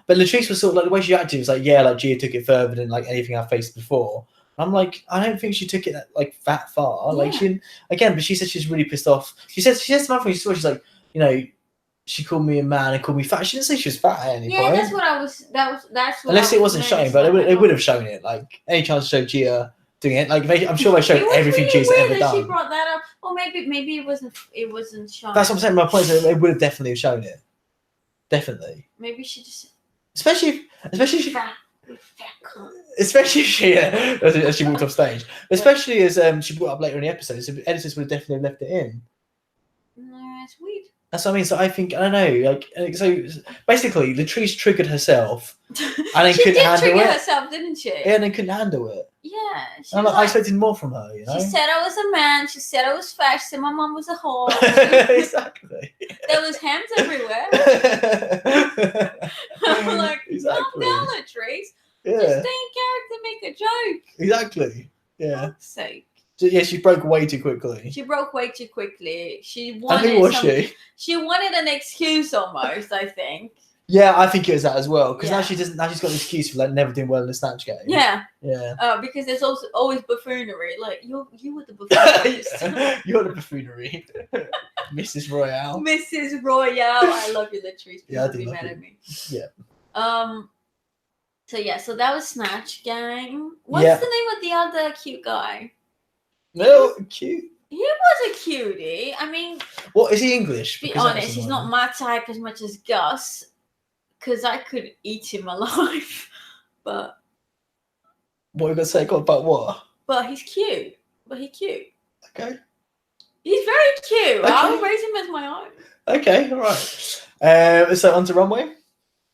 But Latrice was sort of like the way she acted was like, yeah, like Gia took it further than like anything I've faced before. I'm like, I don't think she took it like that far. Like she didn't, again, but she said she's really pissed off. She says something. She's like, she called me a man and called me fat. She didn't say she was fat at any point. Yeah, that's what I was. That's what. Unless it wasn't showing, but they would have shown it. Like any chance to show Gia doing it. Like I'm sure they showed everything she's ever done. She brought that up, or maybe it wasn't shown. That's what I'm saying. My point is, they would have definitely shown it. Definitely. Maybe she just. Especially if she as she walked off stage. Especially as she brought up later in the episode, so the editors would have definitely left it in. No, it's weird. That's what I mean. So I think I don't know. Like so, basically, Latrice triggered herself, and then couldn't handle it. She did trigger herself, didn't she? Yeah, and then couldn't handle it. Yeah. And I expected more from her. She said I was a man. She said I was fat. She said my mom was a whore. Exactly. There was hams everywhere. I'm like, calm down, Latrice. Yeah. Just stay in character, make a joke. Exactly. Yeah. For sake. Yeah, she broke way too quickly. She wanted She wanted an excuse almost, I think. Yeah, I think it was that as well. Because now she doesn't. Now she's got an excuse for like never doing well in the Snatch game. Yeah. Yeah. Because there's also always buffoonery. Like you were the buffoonery. You're the buffoonery, Mrs. Royale. Mrs. Royale, I love you, Latrice. Yeah, I do. Be mad at me. Yeah. So that was Snatch Gang. What's the name of the other cute guy? No, cute. He was a cutie. I mean, what is he English? To be honest, he's not my type as much as Gus, because I could eat him alive. But what are you gonna say about what? But he's cute. Okay. He's very cute. Okay. I'll raise him as my own. Okay, all right. So on to Runway.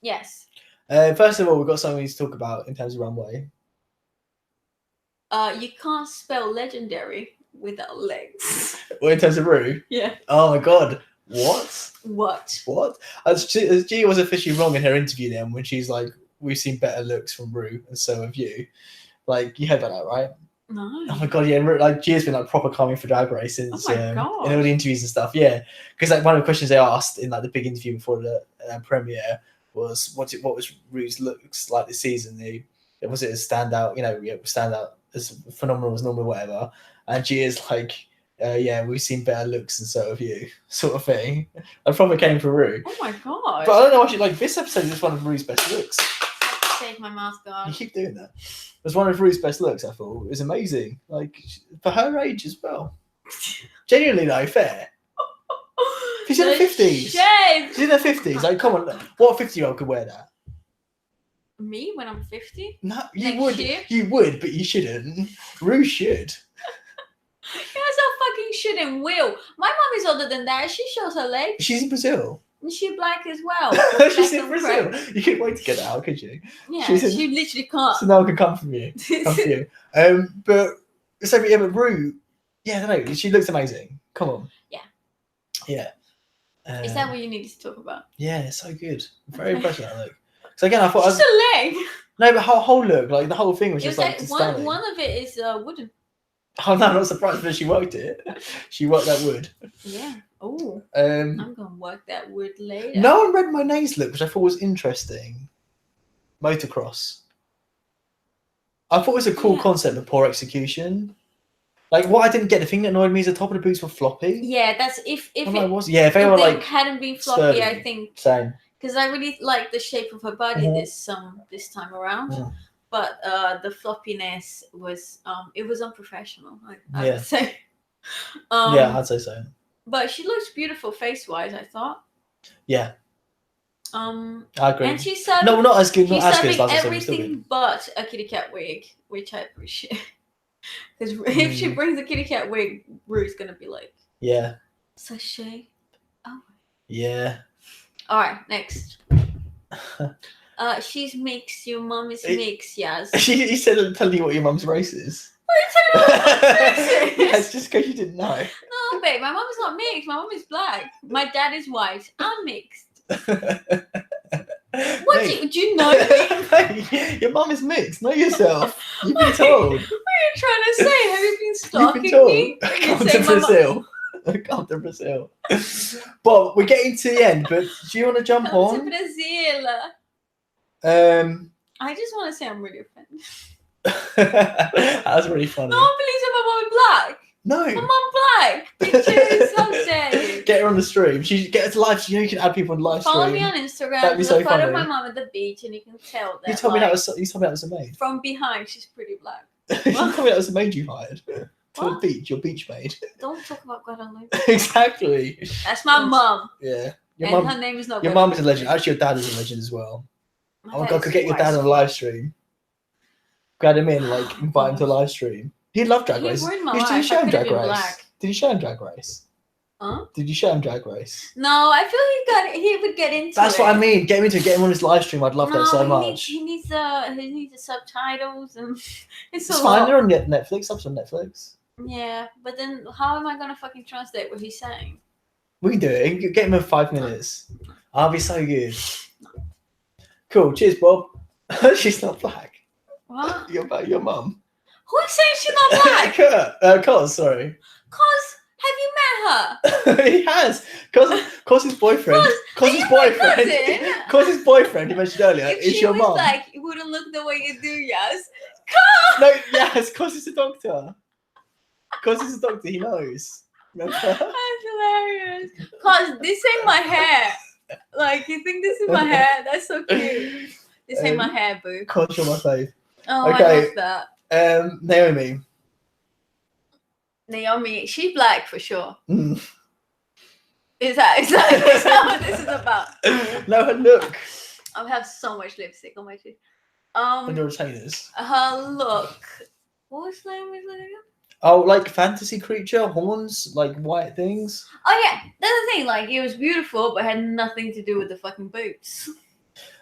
Yes. First of all, we've got something to talk about in terms of Runway. You can't spell legendary without legs. Well, in terms of Ru? Yeah. Oh my God. What? What? Gia was officially wrong in her interview then when she's like, we've seen better looks from Rue, and so have you. Like, you heard about that, right? No. Oh my god, yeah. Like, Gia's been like proper coming for Drag Race since in all the interviews and stuff. Yeah, because like one of the questions they asked in like the big interview before the premiere was what was Rue's looks like this season? Was it a standout? You know, standout as phenomenal as normal, whatever. And Gia's like, yeah, we've seen better looks, and so have you, sort of thing. I probably came for Rue. Oh my god! But I don't know. Actually, like this episode is one of Rue's best looks. Save my mask on. You keep doing that. It was one of Rue's best looks. I thought it was amazing. Like for her age as well. Genuinely though, fair. She's in her 50s. She's in her 50s. Like, come on, what 50-year-old could wear that? Me when I'm 50? No, you would, but you shouldn't. Rue should. Yes, I fucking should and will. My mom is older than that. She shows her legs. She's in Brazil. And she's black as well. She's in Brazil. You couldn't wait to get out, could you? Yeah, she literally can't. So no one can come from you. But so yeah, but Rue, yeah, I don't know. She looks amazing. Come on. Yeah. Yeah. Is that what you needed to talk about? Yeah, it's so good. Very impressed with that look. So again, I thought just a leg. No, but whole look, like the whole thing was just like stunning. One of it is wooden. Oh no, I'm not surprised, but she worked it. She worked that wood. Yeah. Oh. I'm gonna work that wood later. No one read my name's look, which I thought was interesting. Motocross. I thought it was a cool concept, but poor execution. Like what I didn't get, the thing that annoyed me is the top of the boots were floppy. Yeah, that's if it was. Yeah, if they were like hadn't been floppy, sturdy. I think same. Because I really like the shape of her body this time around. Mm-hmm. But the floppiness was it was unprofessional, I would say. Yeah, I'd say so. But she looks beautiful face wise, I thought. Yeah. I agree. And she's serving, not as good. Not she's as good as last everything but a kitty cat wig, which I appreciate. Because if she brings a kitty cat wig, Rue's gonna be like, yeah, sachet. Oh. Yeah. All right, next. She's mixed. Your mum is mixed, yes. He said, "Tell you what your mum's race is." What are you telling me what my mum's race is? Yes, just because you didn't know. No, babe, my mum is not mixed. My mum is black. My dad is white. I'm mixed. What do you know me? Mate, your mum is mixed. Know yourself. You've been told. What are you trying to say? Have you been stalking me? Come to Brazil. Come to Brazil. But we're getting to the end. But do you want to jump on? To Brazil. I just want to say I'm really offended. That was really funny. No one believes that my mum is black. No. My mum black. Bitches, how dare you? Get her on the stream. She gets live. You know you can add people on live stream. Follow me on Instagram. That'd be so funny. Photo of my mum at the beach, and you can tell that. You told me that was a maid. From behind, she's pretty black. You told me that was a maid you hired. To the beach, your beach maid. Don't talk about Guadalupe. Exactly. That's my mum. Yeah. Her name is not. Your mum is a legend. Actually, your dad is a legend as well. Oh my god, could get your dad on a live stream. Grab him in, like invite him to a live stream. He'd love Drag Race. Did you show him Drag Race? Did you show him Drag Race? Huh? Did you show him Drag Race? No, I feel he would get into it. That's what I mean. Get him into it. Get him on his live stream. I'd love that so much. He needs the subtitles and it's fine. They're on Netflix. Up on Netflix. Yeah, but then how am I gonna fucking translate what he's saying? We can do it. Get him in 5 minutes. I'll be so good. Cool. Cheers, Bob. She's not black. What? Your mum. Who is saying she's not black? Cos, sorry. Cos, have you met her? He has. Cos his boyfriend. Cos his boyfriend. You mentioned earlier. Is your mum? Like, it wouldn't look the way you do, yes. No, yes. Cos is a doctor. Cos is a doctor. He knows. Remember? That's hilarious. Cos, this ain't my hair. Like, you think this is my hair? That's so cute. This ain't my hair, boo. Cos, you're my fave. Oh, okay. I love that. Naomi, she's black for sure. Mm. Is that what this is about? No, her look. I have so much lipstick on my teeth. And your retainers. Her look. What was the name of it again? Oh, like fantasy creature, horns, like white things. Oh yeah, that's the thing. Like it was beautiful, but had nothing to do with the fucking boots.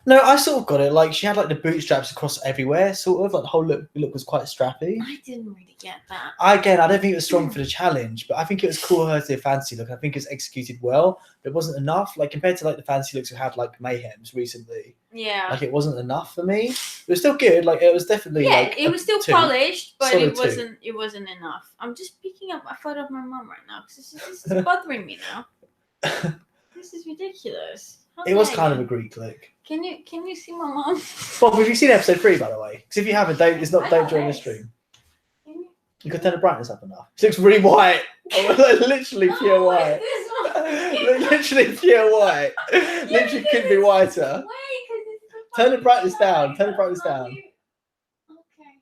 No, I sort of got it. Like she had like the bootstraps across everywhere, sort of. Like the whole look was quite strappy. I didn't really get that. I don't think it was strong for the challenge, but I think it was cool her to do a fancy look. I think it's executed well, but it wasn't enough. Like compared to like the fancy looks we had like Mayhem's recently. Yeah. Like it wasn't enough for me. It was still good. Like it was definitely it was still 2. polished, but Solid it wasn't enough. I'm just picking up a photo of my mum right now because this is bothering me now. This is ridiculous. It was kind of a Greek look. Can you see my mum? Bob, have you seen episode 3 by the way? Because if you haven't, don't join the stream. Can You could turn the brightness up enough. She looks really white. Literally pure white. Literally pure white. Literally couldn't be whiter. Turn the brightness down. Turn the brightness down. Okay.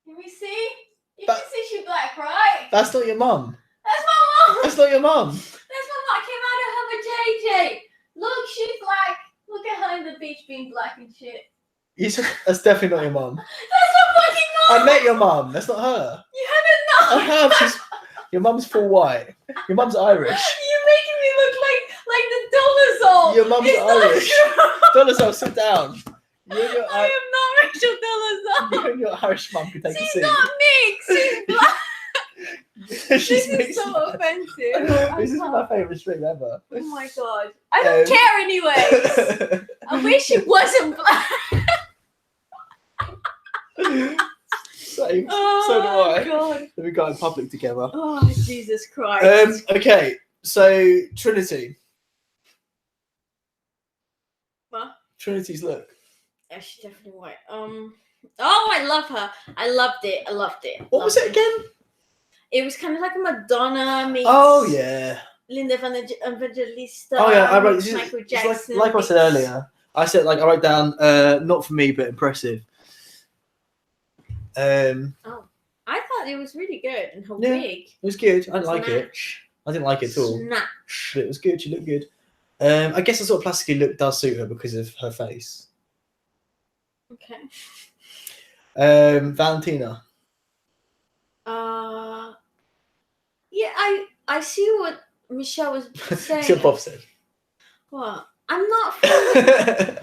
Can we see? You can see she's black, right? That's not your mum. That's my mum. That's not your mum. That's my mum. I came out of her with JJ. Look, she's black. Look at her in the beach being black and shit. That's definitely not your mum. That's my fucking mum. I met your mum. That's not her. You haven't I have. Your mum's full white. Your mum's Irish. You're making me look like the Dolezal. Your mum's Irish. Dolezal, sit down. I am not Rachel Dolezal. You and your Irish mum can take a seat. She's not mixed. She's black. This is mixed. so offensive. This is my favourite stream ever. Oh my god. I don't care anyways. I wish it wasn't black. So do I. God. We got in public together. Oh, Jesus Christ. Okay, so Trinity. What? Trinity's look. Yeah, she's definitely white. Oh, I love her. I loved it. What was it again? It was kind of like a Madonna meets. Oh yeah. Linda Evangelista. Oh yeah, I wrote. Michael Jackson. Like I said earlier, I wrote down not for me but impressive. Oh, I thought it was really good and her wig. It was good. I didn't like it. I didn't like it at all. Snatch. But it was good. She looked good. I guess the sort of plasticky look does suit her because of her face. Okay. Valentina. Yeah, I see what Michelle was saying. See what Bob said. What? I'm not. Okay,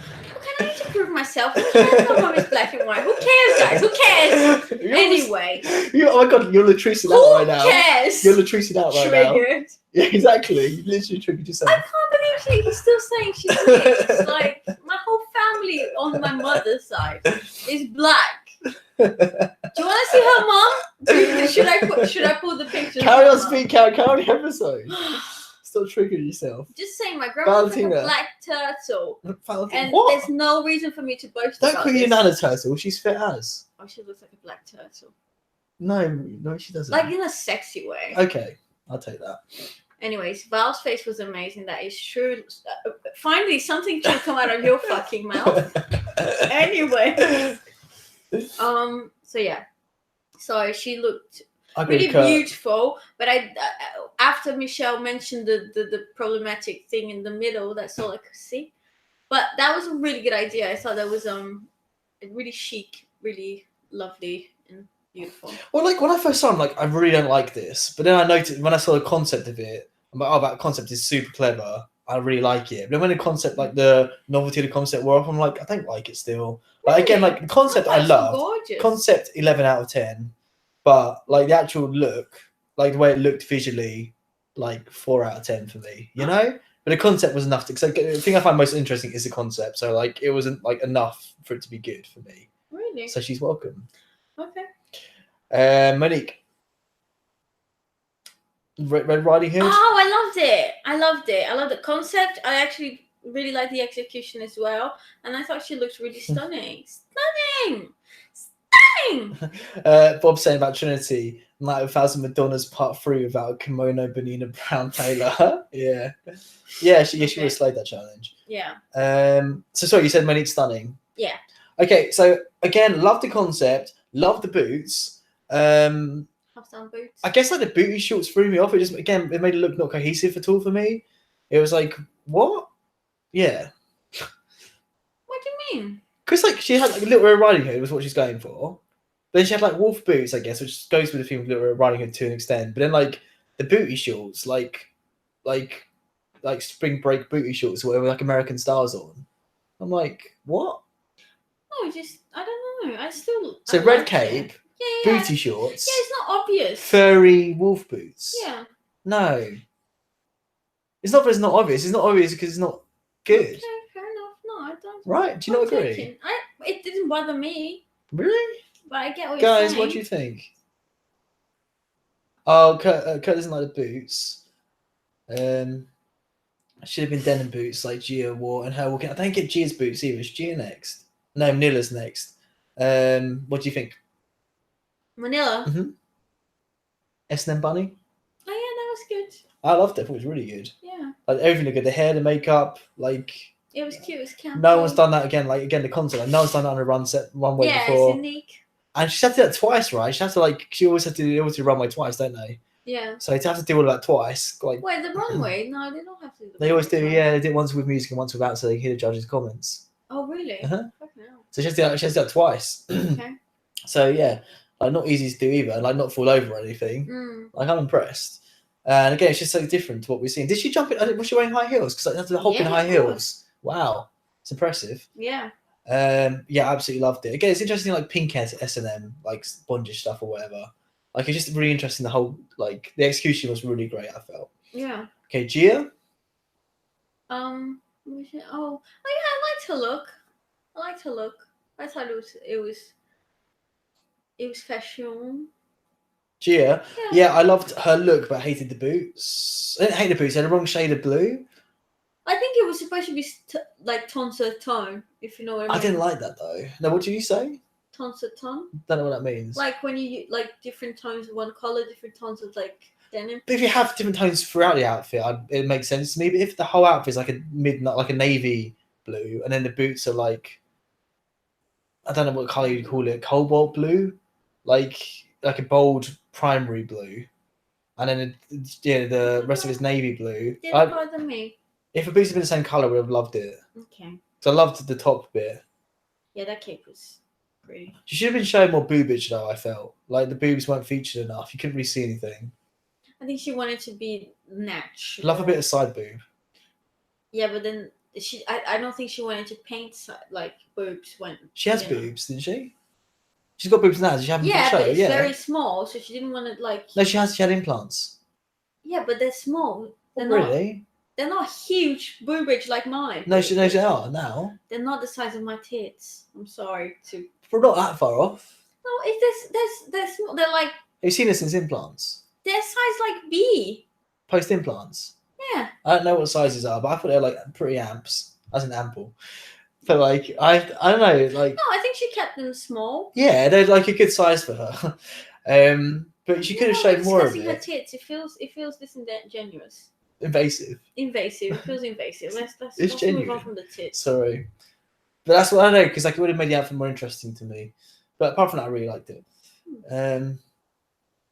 I need to prove myself. Who cares if my mum is black and white? Who cares, guys? Who cares? Anyway. Oh my god, you're Latriceing out right now. Who cares? You're Latriceing out right now. Triggered. Yeah, exactly. You literally triggered yourself. I can't believe he's still saying she's mixed. Like, my whole family on my mother's side is black. Do you want to see her mom? Should I pull the picture? Carry on speaking, carry on the episode. Still triggering yourself. Just saying, my grandma looks like a Valentina. black turtle. Valentina. And What? there's no reason for me to boast Don't about call you this. Nana Turtle. She's fit as. Oh, she looks like a black turtle. No, she doesn't. Like in a sexy way. Okay, I'll take that. Anyways, Val's face was amazing. That is true. Finally, something should come out of your fucking mouth. Anyway. So yeah. So she looked really beautiful, but after Michelle mentioned the problematic thing in the middle, that's all I could see. But that was a really good idea. I thought that was really chic, really lovely and beautiful. Well, like when I first saw him, like I really don't like this, but then I noticed when I saw the concept of it, I'm like, oh, that concept is super clever. I really like it. But then when the concept, like the novelty of the concept wore off, I'm like, I don't like it still. Like again, like the concept I love. Gorgeous. Concept 11 out of 10, but like the actual look, like the way it looked visually, like 4 out of 10 for me. You know. But the concept was enough to. Cause the thing I find most interesting is the concept. So like it wasn't like enough for it to be good for me. Really. So she's welcome. Okay. Monique. Red Riding Hood. Oh, I loved it. I love the concept. I actually really like the execution as well, and I thought she looked really stunning. Bob saying about Trinity, Night of 1,000 Madonnas Part 3 without a kimono, Benina Brown Taylor. yeah, she would have slayed that challenge. Yeah. So sorry, you said Monique stunning. Yeah. Okay, so again, love the concept, love the boots. Boots. I guess like the booty shorts threw me off. It just it made it look not cohesive at all for me. It was like, what? Yeah. What do you mean? Because like she had like Little Red Riding Hood was what she's going for. Then she had like wolf boots, I guess, which goes with the theme of Little Red Riding Hood to an extent. But then like the booty shorts, like spring break booty shorts, whatever, like American stars on. I'm like, what? No, just I don't know. I still. So I red like cape, it. Yeah. booty shorts, Yeah, it's not obvious. furry wolf boots. Yeah. No. It's not that it's not obvious. It's not obvious because it's not good. Okay, fair enough. No, I don't. Right? Do you I'm not agree? taking- It didn't bother me, Really? but I get what you're Guys, saying. what do you think? Oh, Kurt doesn't like the boots. Should have been denim boots like Gia wore and her walking. I don't get Gia's boots either. Is Gia next? No, Manila's next. What do you think? Manila. Mm-hmm. S&M Bunny? Oh yeah, that was good. I loved it. I thought it was really good. Yeah. Like everything looked good. The hair, the makeup, like It was cute. It was campy. no one's done that again. Like again, the concept. Like no one's done that on a runway Yeah, before. it's unique. And she had to do that twice, right? She had to she always had to do runway twice, don't they? Yeah. So to have to do all of that twice, like Wait, the runway? No, they don't have to do the they always do. runway Yeah, they did once with music and once without, so they can hear the judges' comments. Oh really? Uh-huh. Fucking hell. So she has to do that twice. Okay. So yeah, like not easy to do either, and like not fall over or anything. Mm. Like I'm impressed. And again, it's just so different to what we've seen. Did she jump in? Was she wearing high heels? Because like, the hop in Yeah, high of heels. Wow, it's impressive. Yeah. Yeah, absolutely loved it. Again, it's interesting, like pink S&M, like bondage stuff or whatever. Like it's just really interesting. The whole like the execution was really great. I felt. Yeah. Okay, Gia. Oh, yeah, I liked her look. I thought it was fashion. Gia. Yeah, I loved her look, but hated the boots. I didn't hate the boots. They had the wrong shade of blue. I think it was supposed to be like tonsor tone, if you know what I mean. I didn't like that though. No, what do you say? Tonsor tone. Don't know what that means. Like when you like different tones of one color, different tones of like denim. But if you have different tones throughout the outfit, it makes sense to me. But if the whole outfit is like a like a navy blue, and then the boots are like, I don't know what color you'd call it, cobalt blue, like a bold primary blue, and then the rest of it's navy blue. Didn't bother me. If the boots had been the same color, I would have loved it. Okay. So I loved the top bit. Yeah, that cape was pretty. She should have been showing more boobage though. I felt like the boobs weren't featured enough. You couldn't really see anything. I think she wanted to be natural. Love a bit of side boob. Yeah, but then I don't think she wanted to paint like boobs when she has boobs, didn't she? She's got boobs now. Does she have them for the show? But it's very small, so she didn't want to like. No, she had implants. Yeah, but they're small. They're really? They're not huge boobage like mine. No, they are now. They're not the size of my tits. I'm sorry to. We're not that far off. No, they're small. They're like. Have you seen her since implants? They're size like B. Post implants. Yeah. I don't know what sizes are, but I thought they're like pretty amps, as an ample. But like I don't know, like. No, I think she kept them small. Yeah, they're like a good size for her. But she could have showed more of it. Her tits. It feels disingenuous. Invasive. It feels invasive. Let's move on from the tits. Sorry, but that's what I know, because like it would have made the outfit more interesting to me. But apart from that, I really liked it.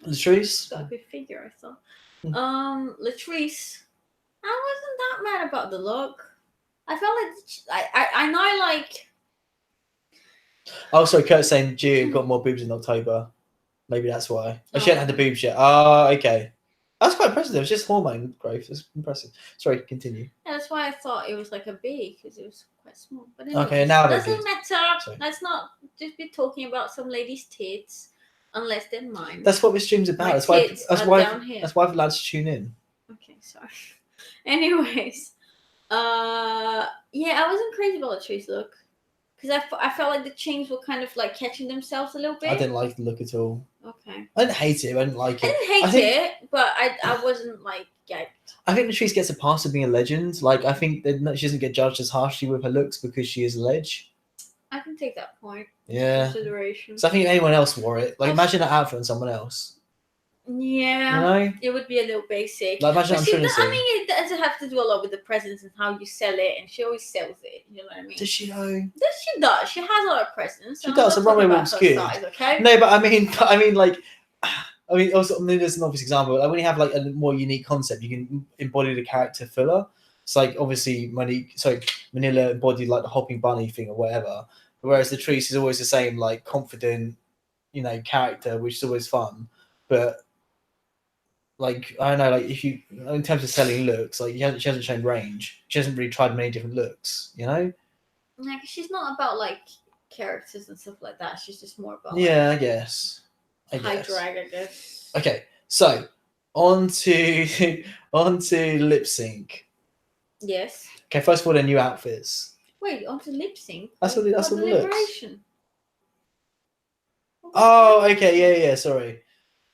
Latrice. Got a good figure, I thought. Latrice. I wasn't that mad about the look. I felt like I know like. Also, Kurt's saying Gia got more boobs in October. Maybe that's why. Oh, she hadn't had the boobs yet. Oh, okay. That's quite impressive. It was just hormone growth. It's impressive. Sorry, continue. Yeah, that's why I thought it was like a B, because it was quite small. But okay, now doesn't matter. Sorry. Let's not just be talking about some lady's tits unless they're mine. That's what this stream's about. That's why the lads tune in. Okay, sorry. Anyways, yeah, I wasn't crazy about Latrice's look, because I felt like the chains were kind of like catching themselves a little bit. I didn't like the look at all. Okay. I didn't hate it. I didn't like it. I didn't hate it, but I wasn't like gagged. I think Latrice gets a pass of being a legend. Like, I think that she doesn't get judged as harshly with her looks because she is a ledge. I can take that point. Yeah. Consideration. So I think if anyone else wore it, like imagine that outfit on someone else. Yeah. You know? It would be a little basic. Like imagine I mean, it doesn't have to do a lot with the presence and how you sell it, and she always sells it. You know what I mean? Does she though? She does. She has a lot of presence. She does. The runway looks good. Size, okay? No, but I mean, like. Also, there's an obvious example. Like when you have like a more unique concept, you can embody the character fuller. It's like obviously Manila embodied like the hopping bunny thing or whatever. Whereas Latrice is always the same, like confident, character, which is always fun. But like I don't know, like if you in terms of selling looks, like she hasn't shown range. She hasn't really tried many different looks, Like she's not about like characters and stuff like that. She's just more about Yeah, I guess. like, high drag, I guess. Okay, so on to on to lip sync. Yes. Okay, first of all, their new outfits. Wait, on to lip sync. That's what the the looks. liberation. Oh, okay, yeah. Sorry.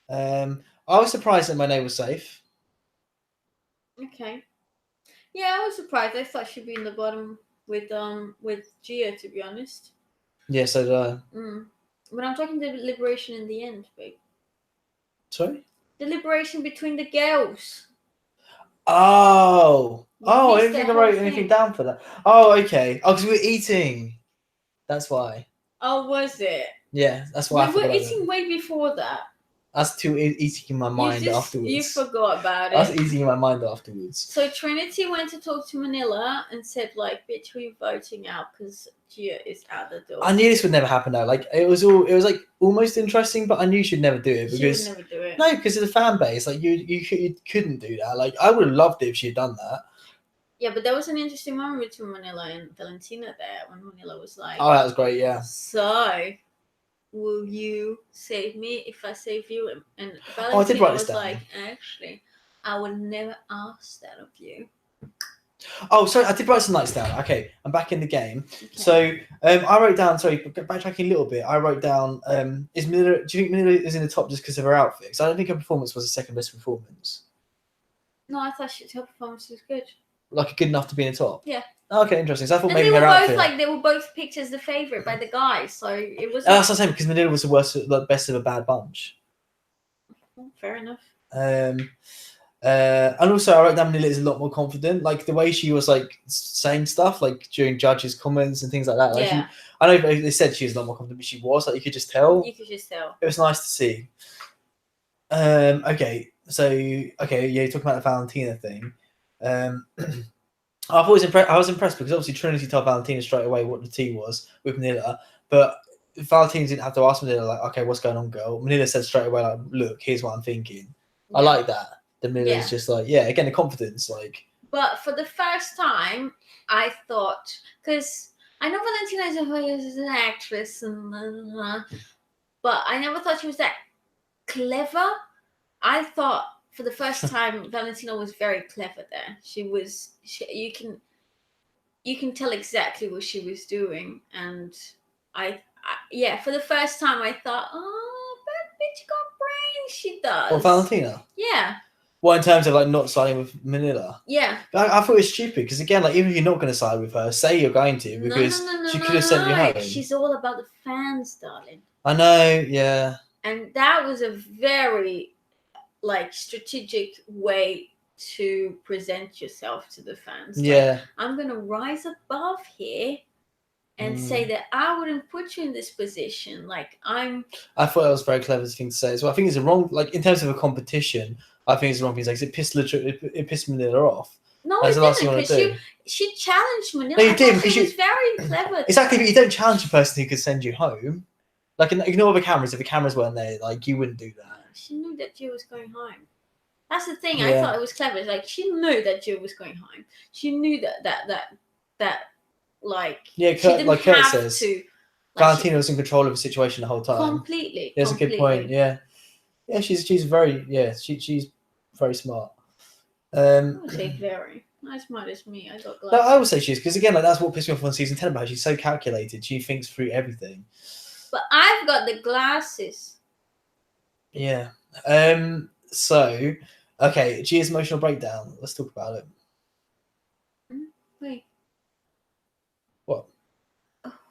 I was surprised that Monet was safe. Okay. Yeah, I was surprised. I thought she'd be in the bottom with Gia, to be honest. Yeah, so did I. But I'm talking the liberation in the end, babe. Sorry? The liberation between the girls. Oh. I missed didn't that think I whole wrote thing. anything down for that. Oh, okay. Oh, because we were eating. That's why. Oh, was it? Yeah, that's why I We forgot were about eating it. way before that. That's too eating in my mind afterwards. You forgot about I was it. eating in my mind afterwards. So Trinity went to talk to Manila and said, like, bitch, who you voting out because Gia is out the door. I knew this would never happen though. Like it was like almost interesting, but I knew she'd never do it because she would never do it. No, because of the fan base. Like you couldn't do that. Like I would have loved it if she had done that. Yeah, but there was an interesting moment between Manila and Valentina there when Manila was like, oh, that was great, yeah. So, will you save me if I save you? And Valentina I did write this was down. like, actually, I would never ask that of you. Oh, sorry, I did write some notes down. Okay, I'm back in the game. Okay. So I wrote down, sorry, backtracking a little bit, I wrote down, is Manila, do you think Manila is in the top just because of her outfit? Because I don't think her performance was the second best performance. No, I thought her performance was good. Like good enough to be in the top? Yeah. Okay, interesting. So I thought And maybe they were her both outfit. like they were both picked as the favorite by the guys, so it was. That's what I'm saying because Manila was the worst, the best of a bad bunch. Fair enough. And also I wrote down Manila is a lot more confident. Like the way she was like saying stuff like during judges' comments and things like that. Like Yeah. I know they said she was a lot more confident, but she was like you could just tell. You could just tell. It was nice to see. Okay, so yeah, you're talking about the Valentina thing. I was impressed because obviously Trinity told Valentina straight away what the tea was with Manila, but Valentina didn't have to ask Manila like, okay, what's going on, girl? Manila said straight away like, look, here's what I'm thinking. Yeah. I like that. The Manila's just like, yeah, again, the confidence, like. But for the first time, I thought because I know Valentina is an actress, but I never thought she was that clever. I thought for the first time Valentina was very clever there. You can tell exactly what she was doing, and I for the first time I thought, oh, that bitch got brains. She does. Well, Valentina. Yeah. Well, in terms of like not siding with Manila. Yeah. But I thought it was stupid because again, like even if you're not going to side with her, say you're going to because she could have sent you home. She's all about the fans, darling. I know, yeah. And that was a very like strategic way to present yourself to the fans. Yeah. Like, I'm gonna rise above here and say that I wouldn't put you in this position. Like I thought that was a very clever thing to say as well. I think it's a wrong, like in terms of a competition, I think it's the wrong thing to say because it pissed Manila off. No, That's it the last thing didn't. you want to do. She challenged Manila. No, you did because she was very clever. Exactly, but you don't challenge a person who could send you home. Like ignore the cameras. If the cameras weren't there, like you wouldn't do that. She knew that Jill was going home. That's the thing. Yeah. I thought it was clever. It's like she knew that Jill was going home. She knew that like yeah, she didn't like Kurt have says, to. Like Valentina was in control of the situation the whole time. Completely. That's a good point. Yeah, yeah. She's very she's very smart. I would say very. Not as smart as me. I got glasses. No, I would say she is because again, like that's what pissed me off on season 10 about her. She's so calculated. She thinks through everything. But I've got the glasses. Yeah. So, okay, Gia's emotional breakdown. Let's talk about it. Wait. What?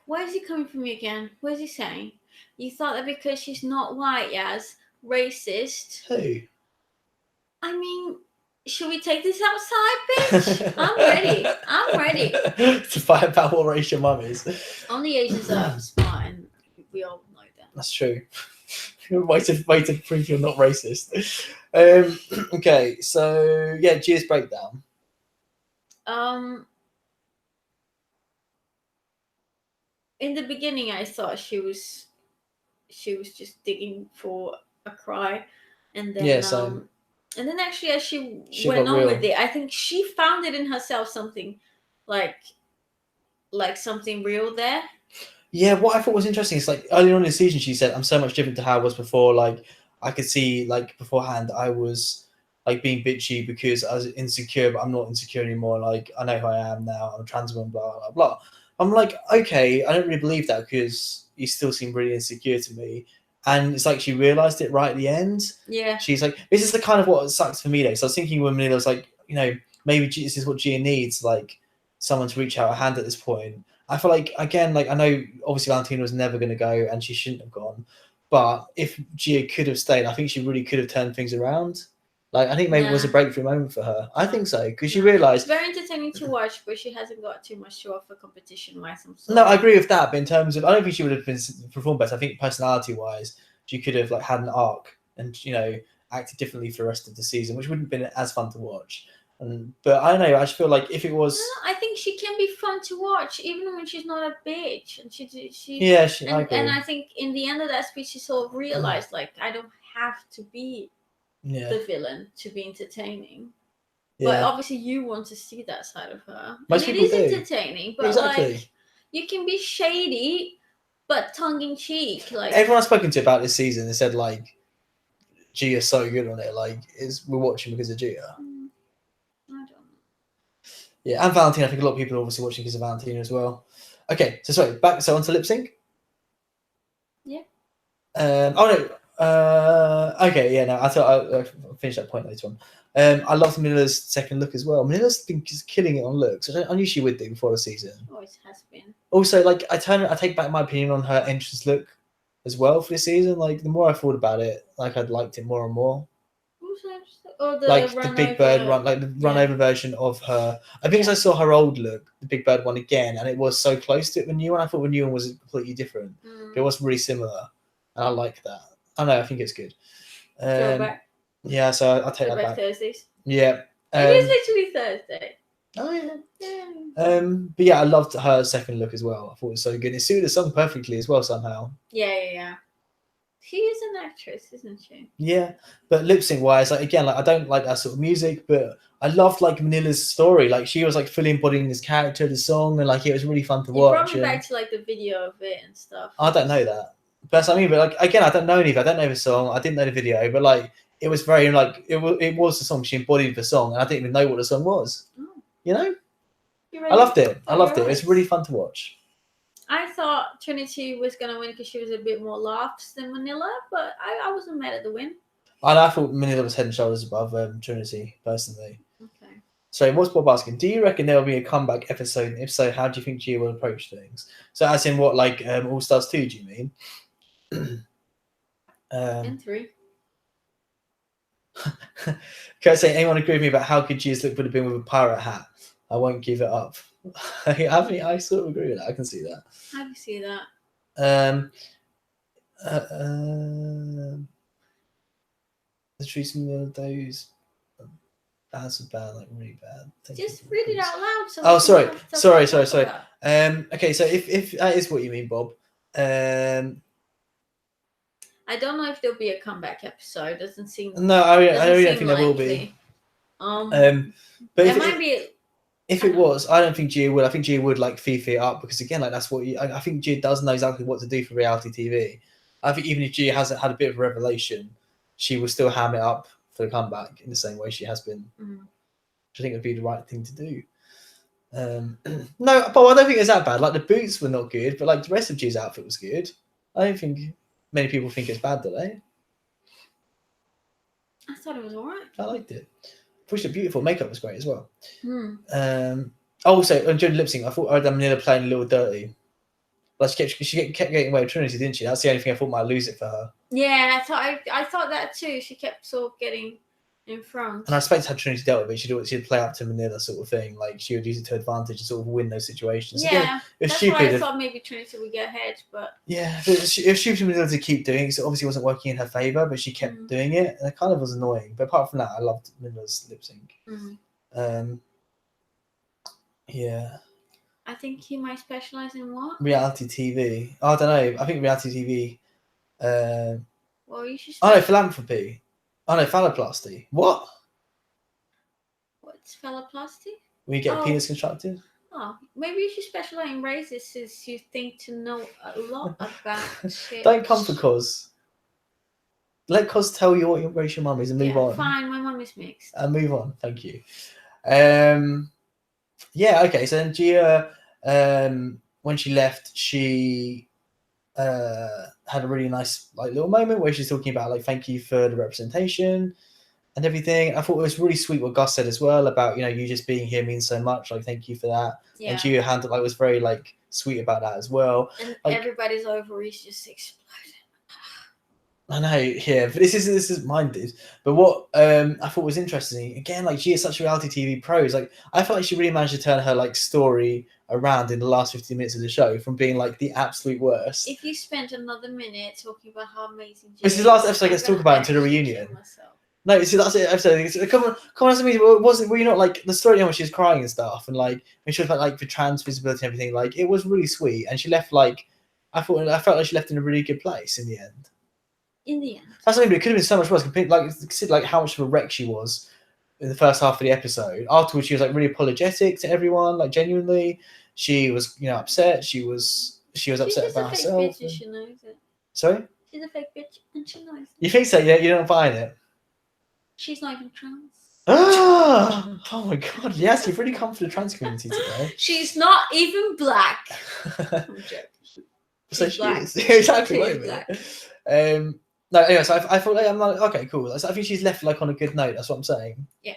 Where is he coming from again? What is he saying? You thought that because she's not white, Yaz, racist. Who? I mean, should we take this outside, bitch? I'm ready. I'm ready. To fight about what race your mum is. Only Asians are smart, and we all know that. That's true. way to prove you're not racist. Okay, so yeah, Gia's breakdown. In the beginning, I thought she was just digging for a cry, and then and then actually as she went on with it, I think she found it in herself something like like something real there. Yeah, what I thought was interesting is like early on in the season, she said, "I'm so much different to how I was before. Like I could see like beforehand, I was like being bitchy because I was insecure, but I'm not insecure anymore. Like I know who I am now. I'm a trans woman. Blah blah blah." I'm like, okay, I don't really believe that because you still seem really insecure to me. And it's like she realized it right at the end. Yeah. She's like, this is the kind of what sucks for me though. So I was thinking when Manila was like, you know, maybe this is what Gia needs, like someone to reach out a hand at this point. I feel like again, like I know obviously Valentina was never going to go and she shouldn't have gone, but if Gia could have stayed, I think she really could have turned things around. Like I think maybe it was a breakthrough moment for her. I think so because she It's realized. very entertaining to watch, but she hasn't got too much to offer competition-wise. No, I agree with that. But in terms of, I don't think she would have been performed better. I think personality-wise, she could have like had an arc and acted differently for the rest of the season, which wouldn't have been as fun to watch. But I don't know. I just feel like if it was, I think she can be fun to watch, even when she's not a bitch. And I I think in the end of that speech, she sort of realized like I don't have to be the villain to be entertaining. But obviously, you want to see that side of her. Most and people it is do. entertaining, but Exactly. like you can be shady, but tongue in cheek. Like Everyone I've spoken to about this season, they said like Gia's so good on it. Like we're watching because of Gia. I don't know. Yeah, and Valentina. I think a lot of people are obviously watching because of Valentina as well. Okay, so sorry, back onto lip sync. Yeah. Okay, yeah, no, I thought I'll finish that point later on. I love Manila's second look as well. Manila's been just killing it on looks. I knew she would do before the season. Always has been. Also, like I take back my opinion on her entrance look as well for this season. Like the more I thought about it, like I'd liked it more and more. The Big Bird run, like the run over version of her. I think as I saw her old look, the Big Bird one again, and it was so close to the new one. I thought the new one was completely different. But it was really similar, and I like that. I know, I think it's good. Yeah, so I'll take that back. Thursdays. Yeah. It is literally Thursday. Oh yeah. But yeah, I loved her second look as well. I thought it was so good. It suited the song perfectly as well somehow. Yeah. She is an actress, isn't she? Yeah, but lip sync wise, like again, like I don't like that sort of music, but I loved like Manila's story. Like she was like fully embodying this character, the song, and like it was really fun to watch. You brought me back to like the video of it and stuff. I don't know that. But I mean, but like again, I don't know any of it. I don't know the song. I didn't know the video, but like it was very like it was the song. She embodied the song, and I didn't even know what the song was. Oh. You know, I loved it. I loved it. It's really fun to watch. I thought Trinity was gonna win because she was a bit more laughs than Manila, but I wasn't mad at the win. And I thought Manila was head and shoulders above Trinity personally. Okay. So what's Bob asking? Do you reckon there will be a comeback episode? And if so, how do you think Gia will approach things? So as in what, like All Stars 2, do you mean? And 3. Can I say anyone agree with me about how good Gia's look would have been with a pirate hat? I won't give it up. I sort of agree with that. I can see that. I can see that. The treatment of those that's bad, like really bad. Just read it out loud. Oh, sorry. Okay, so if that is what you mean, Bob. I don't know if there'll be a comeback episode. Doesn't seem. No, I really don't think there will be. But there might be. If it was, I don't think Gia would. I think Gia would like Fifi it up because again, like that's what I think Gia does know exactly what to do for reality TV. I think even if Gia hasn't had a bit of a revelation, she will still ham it up for the comeback in the same way she has been. Which I think would be the right thing to do. No, but I don't think it's that bad. Like the boots were not good, but like the rest of Gia's outfit was good. I don't think many people think it's bad, do they? I thought it was alright. I liked it. Pushed it beautiful. Makeup was great as well. Also, during lip sync, I thought Manila playing a little dirty. Like she kept getting away with Trinity, didn't she? That's the only thing I thought might lose it for her. Yeah, I thought that too. She kept sort of getting in front. And I expect how Trinity dealt with it. She'd play up to Manila sort of thing. Like she would use it to advantage and sort of win those situations. Yeah, that's stupid. Why I thought maybe Trinity would get ahead, but yeah, if she was Manila to keep doing it, so obviously it wasn't working in her favor, but she kept doing it, and it kind of was annoying. But apart from that, I loved Manila's lip sync. Yeah. I think he might specialize in what? Reality TV. Oh, I don't know. I think reality TV. Well, you should. Oh no, philanthropy. Oh no, phalloplasty. What? What's phalloplasty? When you get a penis constructed. Oh, maybe you should specialize in races since you think to know a lot about shit. Don't come for Cos. Let Cos tell you what your race your mum is and move on. Fine, my mum is mixed. And move on. Thank you. Yeah, okay. So then Gia, when she left, she had a really nice like little moment where she's talking about like thank you for the representation and everything. I thought it was really sweet what Gus said as well about, you know, you just being here means so much. Like, thank you for that. Yeah. And Gia handled like was very like sweet about that as well. And like, everybody's ovaries just exploded. I know, yeah, but this is mine, dude. But what I thought was interesting, again, like Gia is such a reality TV pro. Is like I felt like she really managed to turn her like story around in the last 15 minutes of the show from being like the absolute worst. If you spent another minute talking about how amazing Gia this is the last episode I get to talk about until the reunion. No, see that's it. Episode. Come on, to me. Were you not like the story when she was crying and stuff, and like when she was like for trans visibility and everything? Like it was really sweet, and she left like I felt like she left in a really good place in the end. In the end, that's something. But it could have been so much worse. Consider like how much of a wreck she was in the first half of the episode. Afterwards, she was like really apologetic to everyone. Like genuinely, she was upset. She was upset about herself. Bitch, she knows it. Sorry. She's a fake bitch, and she knows it. You think so? Yeah, you're not buying it. She's not even trans. Oh my god, yes, you've really come for the trans community today. She's not even black. I'm joking. So she is. Exactly. No, anyway, so I thought I'm like, okay, cool. So I think she's left like on a good note, that's what I'm saying. Yeah.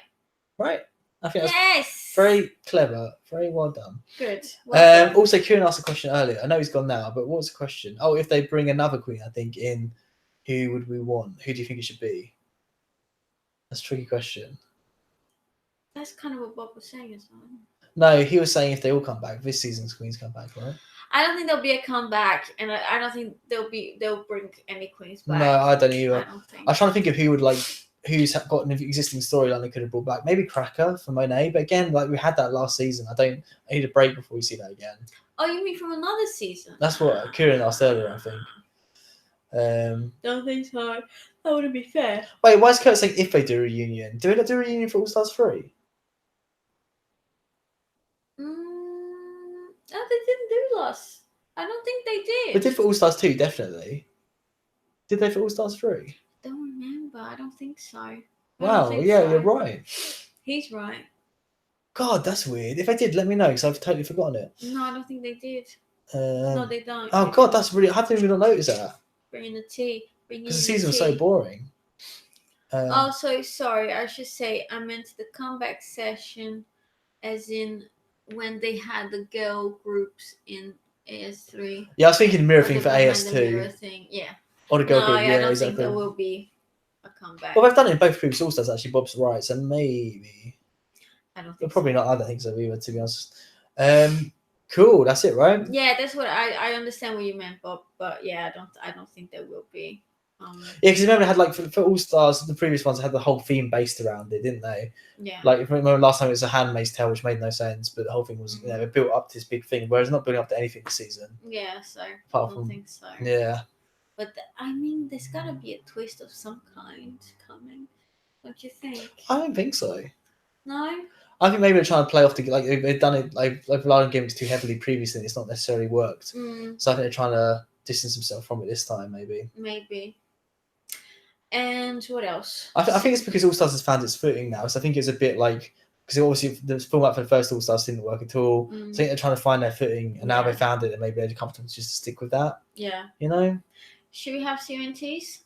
Right? I think that's very clever. Very well done. Good. Well done. Also, Kieran asked a question earlier. I know he's gone now, but what was the question? Oh, if they bring another queen, I think, in, who would we want? Who do you think it should be? That's a tricky question. That's kind of what Bob was saying as well. No, he was saying if they all come back, this season's queens come back, right? I don't think there'll be a comeback, and I don't think they'll bring any queens back. No, I don't either. I don't think. I was trying to think of who would like who's got an existing storyline they could have brought back. Maybe Cracker for Monet, but again, like we had that last season. I need a break before we see that again. Oh, you mean from another season? That's what Kieran asked earlier, I think. Don't think so. That wouldn't be fair. Wait, why is Kurt saying if they do a reunion? Do they not do a reunion for All Stars 3? No, they didn't do last. I don't think they did. They did for All Stars 2, definitely. Did they for All Stars 3? Don't remember. I don't think so. Wow, yeah, so. You're right. He's right. God, that's weird. If I did, let me know, because I've totally forgotten it. No, I don't think they did. No, they don't. Oh, God, that's really... How did we not notice that? Bringing the tea. Because the season was so boring. Also, sorry, I should say I meant the comeback session as in when they had the girl groups in AS3. Yeah, I was thinking the mirror thing for AS2. The mirror thing, yeah. Or the girl group, I don't think there will be a comeback. Well, they've done it in both previous All Stars, actually. Bob's right, so maybe. I don't think but probably not. I don't think so either, to be honest. Cool, that's it, right? Yeah, that's what I understand what you meant, Bob. But yeah, I don't think there will be. Yeah, because remember, it had like for All Stars, the previous ones had the whole theme based around it, didn't they? Yeah. Like if remember last time it was a Handmaid's Tale, which made no sense, but the whole thing was it built up to this big thing, whereas not building up to anything this season. Yeah, so apart I don't think so. Yeah. But I mean, there's gotta be a twist of some kind coming, don't you think? I don't think so. No. I think maybe they're trying to play off like they've done it like relied on gimmicks too heavily previously, and it's not necessarily worked. So I think they're trying to distance themselves from it this time, maybe. Maybe. And what else? I think it's because All Stars has found its footing now. So I think it's a bit like because obviously the format for the first All Stars didn't work at all. So I think they're trying to find their footing, and now they found it, and maybe they're comfortable just to stick with that. Yeah. You know. Should we have CUNTs?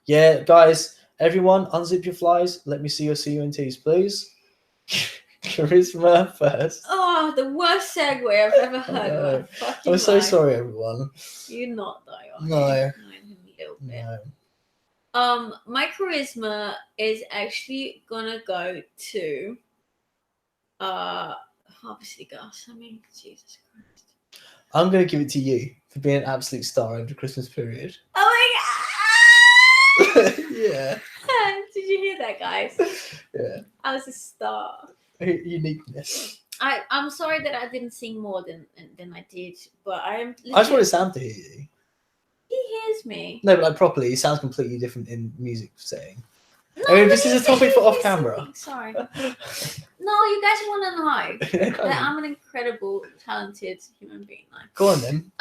Yeah, guys, everyone, unzip your flies. Let me see your CUNTs, please. Charisma first. Oh, the worst segue I've ever heard. I'm so sorry, everyone. You're not though. No. Not even a little bit. No. My charisma is actually gonna go to obviously Gus. I mean, Jesus Christ. I'm gonna give it to you for being an absolute star over the Christmas period. Oh my god! Yeah. Did you hear that, guys? Yeah. I was a star. Uniqueness. I'm sorry that I didn't sing more than I did, but I am. I just wanted Sam to hear you. He hears me. No, but like properly, it sounds completely different in music setting. No, I mean, this is a topic for off camera. Sorry. No, you guys want to know Yeah, go that on. I'm an incredible, talented human being. Like, Go on then.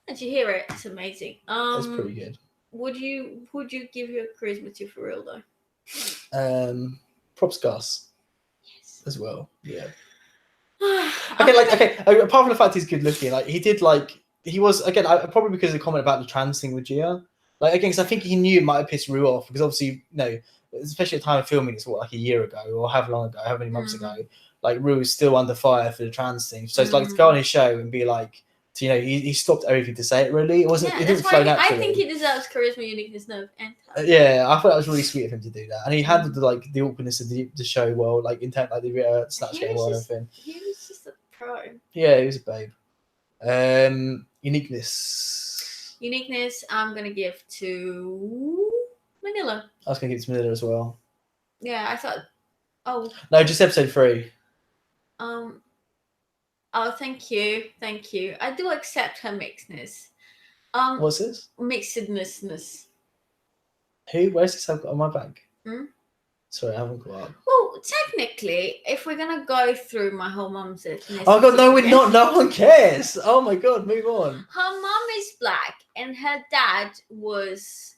did you hear it? It's amazing. That's pretty good. Would you give your charisma to for real though? Props Gus Yes. as well. Yeah. Okay, Apart from the fact he's good looking, like he was again, probably because of the comment about the trans thing with Gia. Like again, because I think he knew it might have pissed Rue off because obviously, especially at the time of filming, it's like a year ago or however long ago, however many months ago. Like Rue was still under fire for the trans thing, so it's like to go on his show and be like, he stopped everything to say it. Really, it wasn't. Yeah, it that's didn't flow why naturally. I think he deserves charisma, uniqueness, nerve, and talent. Yeah, I thought that was really sweet of him to do that, and he handled the awkwardness of the show well, like in terms like the Snatch Game well and everything. He was just a pro. Yeah, he was a babe. Uniqueness. I'm gonna give to Manila. I was gonna give it to Manila as well. Yeah, I thought. Oh. No, just episode 3. Oh, thank you. I do accept her mixedness. What's this? Mixedness. Who? Where's this I've got on my bag? Sorry, I haven't got up. Well, technically, if we're gonna go through my whole mum's ethnicity. Oh god, no, we're not. No one cares. Oh my god, move on. Her mum is black, and her dad was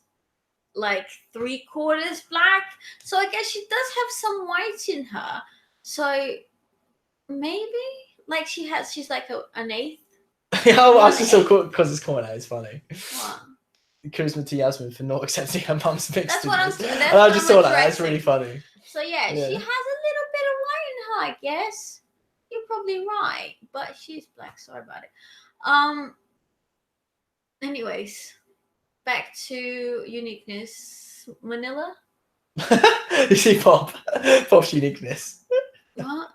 like 3/4 black. So I guess she does have some white in her. So maybe like she's like an eighth. Oh, I was just so cool because it's coming out. It's funny. What? Charisma to Yasmin for not accepting her mum's mixed. That's what I'm saying. And I just saw that. That's really funny. So yeah, she has a little bit of white in her, I guess. You're probably right, but she's black. Sorry about it. Anyways, back to uniqueness. Manila. You see, Pop's uniqueness. What?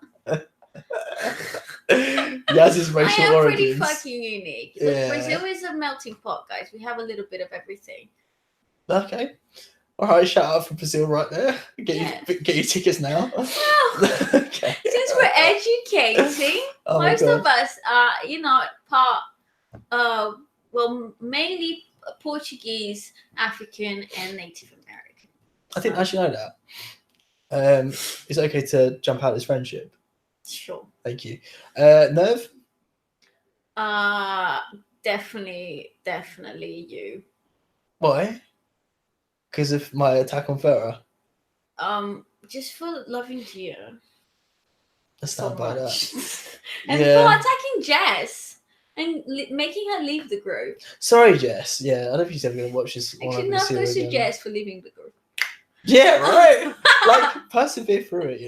Yaz's racial I am origins. pretty fucking unique. Look, Yeah. Brazil is a melting pot, guys. We have a little bit of everything. Okay. All right. Shout out for Brazil right there. Get your tickets now. Well, Okay. since we're educating, Oh my most God. of us are, well, mainly Portuguese, African, and Native American. I didn't actually know that. It's okay to jump out of this friendship. Sure. Thank you. Nerve? Definitely you. Why? Because of my attack on Farah. Just for loving Gia. I stand by that. And Yeah. for attacking Jess and making her leave the group. Sorry, Jess. Yeah, I don't think she's ever going to watch this. Actually, enough goes to Jess for leaving the group. Yeah, right. Like, persevere through it,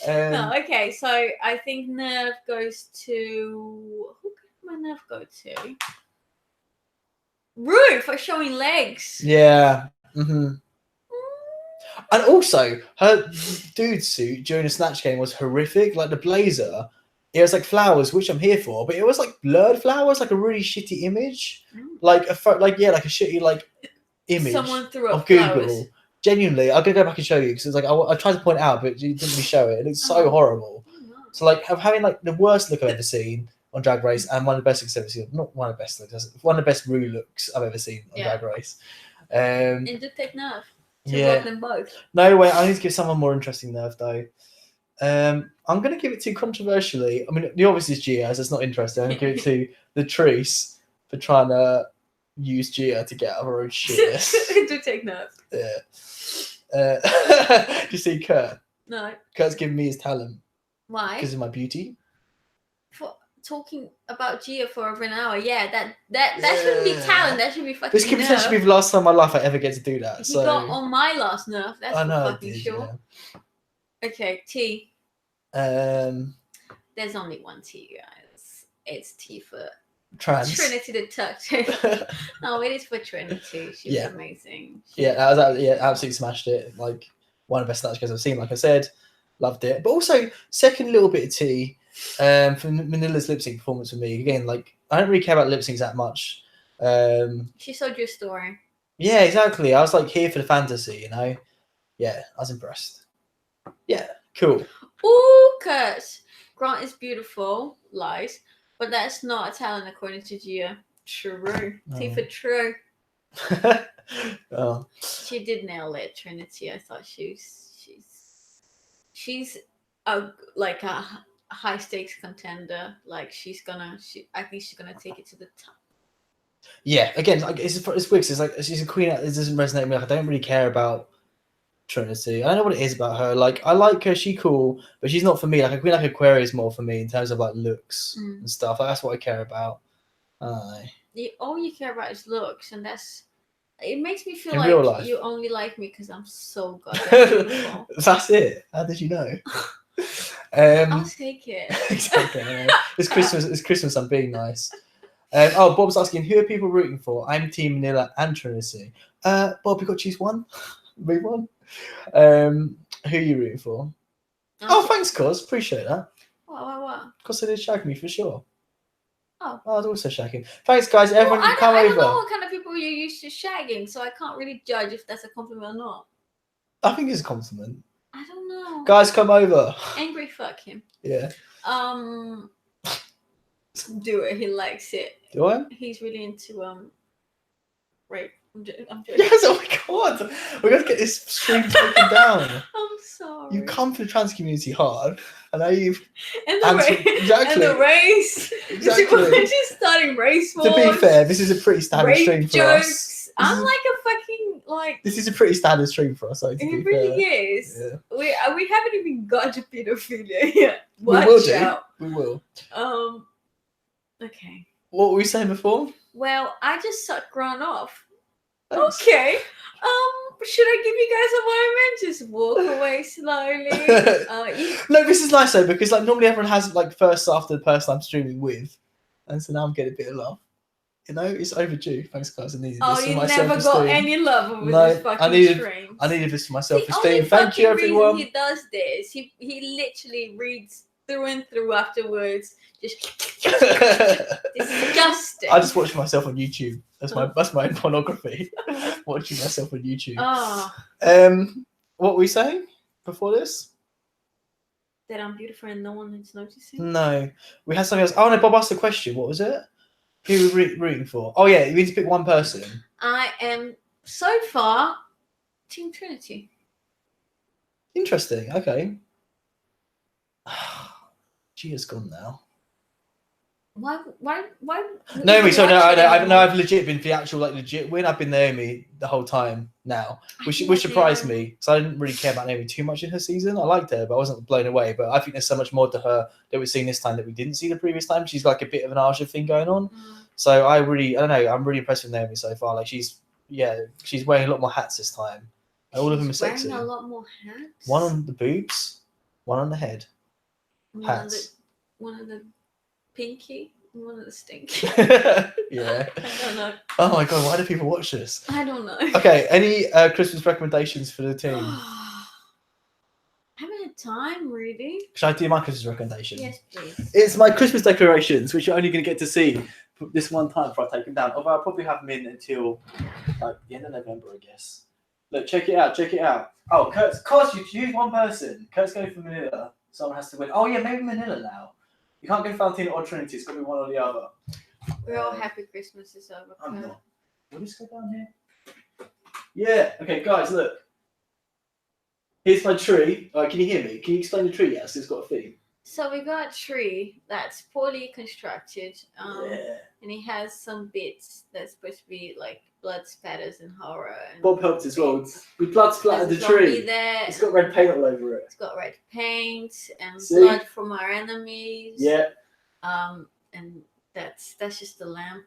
No, okay, so I think nerve goes to... Who could my nerve go to? Rue for showing legs. Yeah. Mm-hmm. And also, her dude suit during the Snatch Game was horrific. Like, the blazer, it was like flowers, which I'm here for, but it was like blurred flowers, like a really shitty image. Like a shitty image Someone threw up of Google. flowers. Genuinely, I'm gonna go back and show you because it's like I tried to point it out, but you didn't really show it. It looks so horrible. So like having like the worst look I've ever seen on Drag Race and one of the best looks I've ever seen. Not one of the best looks, one of the best Rue looks I've ever seen on Drag Race. And do take nerve to work them both. No way, I need to give someone more interesting nerve though. I'm gonna give it to controversially. I mean, the obvious is Gia, so it's not interesting. I'm gonna give it to the Treese for trying to use Gia to get out of her own shit. Do take nerve. Yeah. Do you see Kurt? No. Kurt's giving me his talent. Why? Because of my beauty. For talking about Gia for over an hour, that shouldn't be talent. That should be fucking. This could potentially be the last time in my life I ever get to do that. You So got on my last nerve. That's I know, for fucking sure. Yeah. Okay, T. There's only one T, guys. It's T for trans. Trinity the Touch. No, it is for Trinity. She's amazing. Absolutely smashed it. Like one of the best Snatch Games I've seen. Like I said, loved it. But also, second little bit of tea for Manila's lip sync performance for me. Again, like I don't really care about lip syncs that much. She sold your story. Yeah, exactly. I was like here for the fantasy, Yeah, I was impressed. Yeah, cool. Ooh, Kurt. Grant is beautiful. Lies. But that's not a talent according to Gia. True. T for true. Oh. She did nail it, Trinity. I thought she's she's a high stakes contender. Like I think she's gonna take it to the top. Yeah, again, like it's weird. 'Cause it's like she's a queen. It doesn't resonate with me. Like, I don't really care about Trinity. I don't know what it is about her. Like, I like her. She's cool, but she's not for me. Like a queen like Aquarius more for me in terms of like looks and stuff. Like, that's what I care about. All you care about is looks, and it makes me feel In real like life. you only like me because I'm so goddamn beautiful. That's it. How did you know? I'll take it. Exactly. It's Christmas. It's Christmas. I'm being nice. Bob's asking, who are people rooting for? I'm Team Manila and Trinity. Bob, you got to choose one. Move on. Who are you rooting for? Oh, thanks, Cos. Appreciate that. What? Cos did shag me for sure. Oh, I'd also shag him. Thanks, guys. Everyone can come over. I don't know what kind of people you're used to shagging, so I can't really judge if that's a compliment or not. I think it's a compliment. I don't know. Guys, come over. Angry fuck him. Yeah. Do it. He likes it. Do I? He's really into rape. I'm joking. Yes, oh my god. We're going to get this stream taken down. I'm sorry. You come for the trans community hard, and now you've... And the race. Exactly. We're just starting race wars. To be fair, this is a pretty standard stream for jokes. us. I'm like a fucking, like... This is a pretty standard stream for us, though, to be It really fair. is. Yeah. We haven't even got to pedophilia yet. We will do. We will. Okay. What were we saying before? Well, I just sucked Ron off. Thanks. Okay. Should I give you guys a moment? Just walk away slowly. No, this is nice though, because like normally everyone has like first after the person I'm streaming with, and so now I'm getting a bit of love. You know, it's overdue. Thanks, guys. I needed this for my never got any love with this fucking stream. I needed this for my self-esteem. The only Thank you, fucking everyone. reason he does this, he literally reads through and through afterwards. Just disgusting. I just watch myself on YouTube. That's my pornography. Watching myself on YouTube. What were we saying before this? That I'm beautiful and no one is noticing. No, we had something else. Oh no, Bob asked a question. What was it? Who were we rooting for? Oh yeah, you need to pick one person. I am so far Team Trinity. Interesting. Okay. Gia's gone now. Why? Naomi, so no, I've legit been for the actual legit win. I've been Naomi the whole time now, which surprised me. So I didn't really care about Naomi too much in her season. I liked her, but I wasn't blown away. But I think there's so much more to her that we're seeing this time that we didn't see the previous time. She's like a bit of an Arsha thing going on. So I don't know. I'm really impressed with Naomi so far. Like she's wearing a lot more hats this time. All of them are sexy. Wearing a lot more hats. One on the boobs, one on the head. Hats. One of the pinky, one of the stinky. Yeah. I don't know. Oh my god, why do people watch this? I don't know. Okay, any Christmas recommendations for the team? I haven't had time, really. Should I do my Christmas recommendation? Yes, please. It's my Christmas decorations, which you're only going to get to see this one time before I take them down. Although I'll probably have them in until like the end of November, I guess. Look, check it out. Oh, Kurt's, of course, you choose one person. Kurt's going for Manila. Someone has to win. Oh yeah, maybe Manila now. You can't go Valentina or Trinity. It's got to be one or the other. We're all happy Christmas is over. I'm not. Will this go down here? Yeah. Okay, guys, look. Here's my tree. Can you hear me? Can you explain the tree? Yes, it's got a theme. So we got a tree that's poorly constructed, and it has some bits that's supposed to be like blood spatters and horror. And Bob helped as well. We blood splattered the tree. There. It's got red paint all over it. It's got red paint and blood from our enemies. Yeah. And that's just the lamp.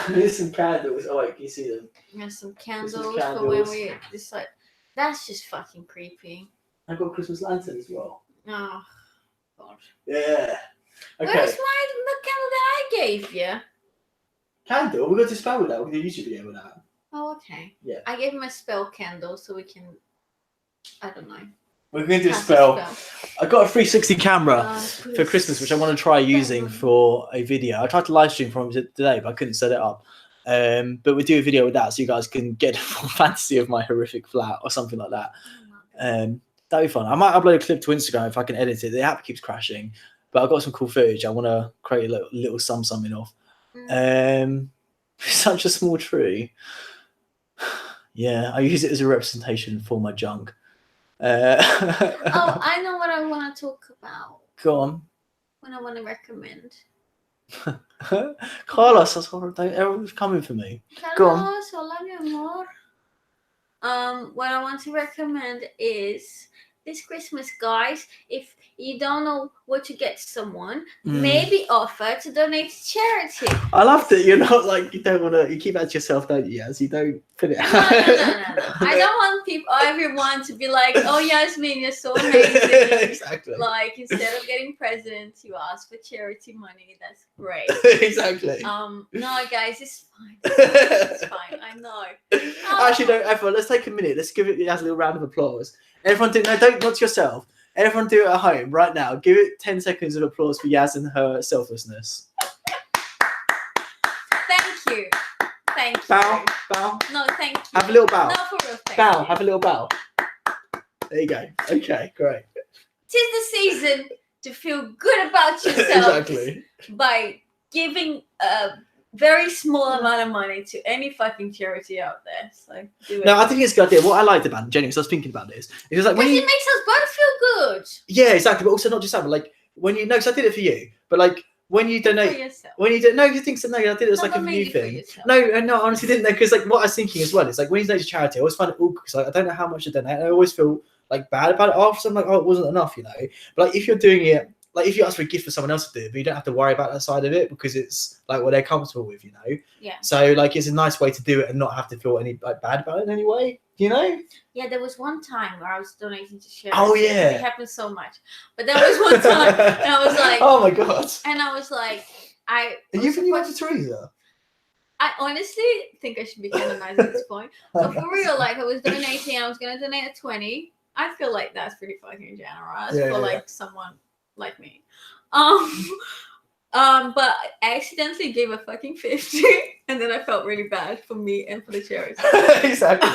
There's some candles. Oh wait, can you see them? There's some candles for when we decide. That's just fucking creepy. I've got a Christmas lantern as well. Oh, God. Yeah. Okay. Where's the candle that I gave you? Candle? We've got to spell with that. We're going to do a YouTube video with that. Oh, okay. Yeah. I gave him a spell candle so we can... I don't know. We're going to do a spell. I got a 360 camera for Christmas, which I want to try using for a video. I tried to live stream from it today, but I couldn't set it up. But we'll do a video with that so you guys can get a full fantasy of my horrific flat or something like that. That'd be fun. I might upload a clip to Instagram if I can edit it. The app keeps crashing, but I've got some cool footage. I want to create a little something off. Such a small tree. Yeah, I use it as a representation for my junk. Oh, I know what I want to talk about. Go on. What I want to recommend. Carlos, that's what everyone's coming for me. Go on. Carlos, hola mi amor. What I want to recommend is this Christmas, guys. If you don't know what to get someone, maybe offer to donate to charity. I love that you're not like you don't want to. You keep that to yourself, don't you? Yes, you don't put it. No. I don't want everyone to be like, "Oh, Yasmin, you're so amazing." Exactly. Like instead of getting presents, you ask for charity money. That's great. Exactly. No, guys, it's fine. It's fine. I know. Actually, no. Everyone, let's take a minute. Let's give it a little round of applause. Everyone, don't not to yourself. Everyone, do it at home right now. Give it 10 seconds of applause for Yaz and her selflessness. Thank you. Bow. No, thank you. Have a little bow. No, for real. Bow. Have a little bow. There you go. Okay, great. 'Tis the season to feel good about yourself. Exactly. By giving a very small amount of money to any fucking charity out there. So do it. No, I think it's a good idea. What I liked about it, genuinely, because I was thinking about this, it was like when it makes us both feel good. Yeah, exactly. But also not just that, but like when you because I did it for you, but like when you donate, for yourself. when you don't, no, you think so? No, I did it as like a new thing. No, I honestly didn't know because like what I was thinking as well is like when you donate to charity, I always find it awkward because like, I don't know how much to donate. I always feel like bad about it after. So I'm like, oh, it wasn't enough, you know. But like if you're doing it. Like if you ask for a gift for someone else to do, but you don't have to worry about that side of it because it's like what they're comfortable with, you know. Yeah. So like it's a nice way to do it and not have to feel any like bad about it in any way, you know. Yeah, there was one time where I was donating to charity. Oh yeah. It happened so much, but there was one time, and I was like, oh my god. And I was like, Are you thinking about Teresa? I honestly think I should be canonized at this point. But for real, like I was donating, I was gonna donate a 20. I feel like that's pretty fucking generous for like someone like me. But I accidentally gave a fucking 50 and then I felt really bad for me and for the charity. Exactly.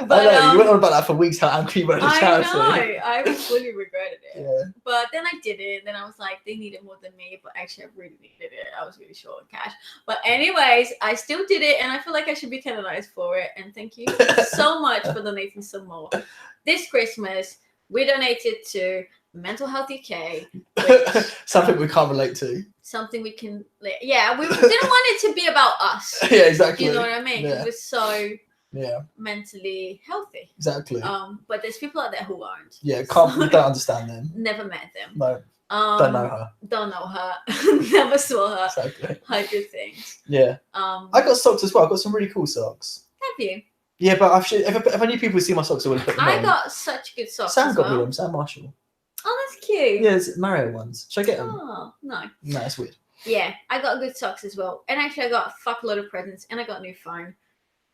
But I know, you went on about that for weeks how angry you were at the charity. I fully regretted it. Yeah. But then I did it, and then I was like, they need it more than me, but actually I really needed it. I was really short on cash. But anyways, I still did it and I feel like I should be canonized for it. And thank you so much for donating some more. This Christmas, we donated to Mental Health UK. Something we can't relate to. Something we can... Yeah, we didn't want it to be about us. Yeah, exactly. You know what I mean? Yeah. It was so yeah, mentally healthy. Exactly. But there's people out there who aren't. Yeah, don't understand them. Never met them. No. Don't know her. Don't know her. Never saw her. Exactly. Heard good things. Yeah. I got socks as well. I got some really cool socks. Have you? Yeah, but if I knew people would see my socks, I would have put them on. I got such good socks. Sam got me them. Sam Marshall. Oh, that's cute. Yeah, it's Mario ones. Should I get them? Oh, no. No, that's weird. Yeah, I got good socks as well. And actually, I got a fuckload of presents. And I got a new phone.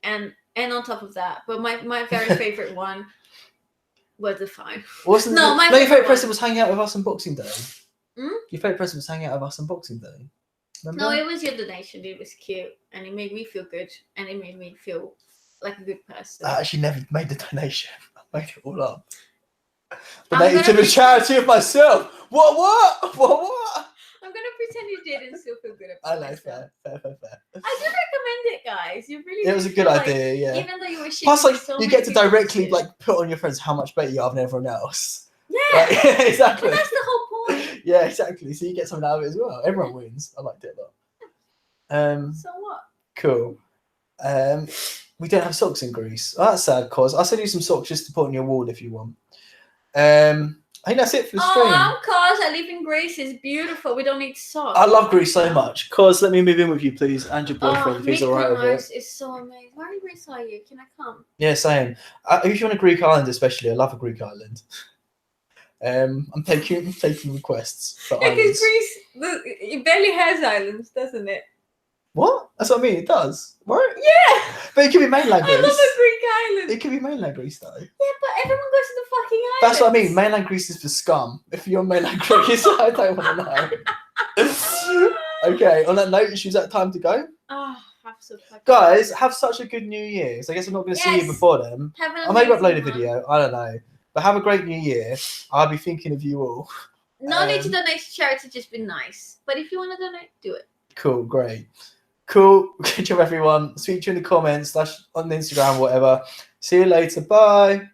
And on top of that, but my very favorite one was the phone. My your favourite present was hanging out with us on Boxing Day. Your favourite present was hanging out with us on Boxing Day. Remember? No, it was your donation. It was cute. And it made me feel good. And it made me feel like a good person. I actually never made the donation. I made it all up. Donated to the charity of myself. What? I'm gonna pretend you did and still feel good about it. I know, fair. I do recommend it, guys. You really. It was a good idea, yeah. Even though you were shitting. Plus, like so you get to directly shit. like put on your friends how much better you are than everyone else. Yeah. Like, exactly. But that's the whole point. Yeah, exactly. So you get something out of it as well. Everyone wins. I liked it a lot. So what? Cool. We don't have socks in Greece. Oh, that's sad, cause I'll send you some socks just to put on your wall if you want. I think that's it for the stream. Cause I live in Greece. It's beautiful. We don't need socks. I love Greece so much. Cause let me move in with you, please, and your boyfriend if he's alright with it. It's so amazing. Where in Greece are you? Can I come? Yeah, same. If you're on a Greek island, especially, I love a Greek island. I'm taking requests for Yeah, because islands. Greece, it barely has islands, doesn't it? What? That's what I mean. It does. What? Yeah. But it could be mainland Greece. I love a Greek island. It could be mainland Greece, though. Yeah, but everyone goes to the fucking island. That's what I mean. Mainland Greece is for scum. If you're mainland Greece, I don't want to know. Okay, on that note, is that time to go? Oh, absolutely. Guys, have such a good New Year. So I guess I'm not going to see you before then. I'll maybe upload a video. I don't know. But have a great New Year. I'll be thinking of you all. No need to donate to charity, just be nice. But if you want to donate, do it. Cool, great. Cool. Good job, everyone. Speak to you in the comments, / on Instagram, whatever. See you later. Bye.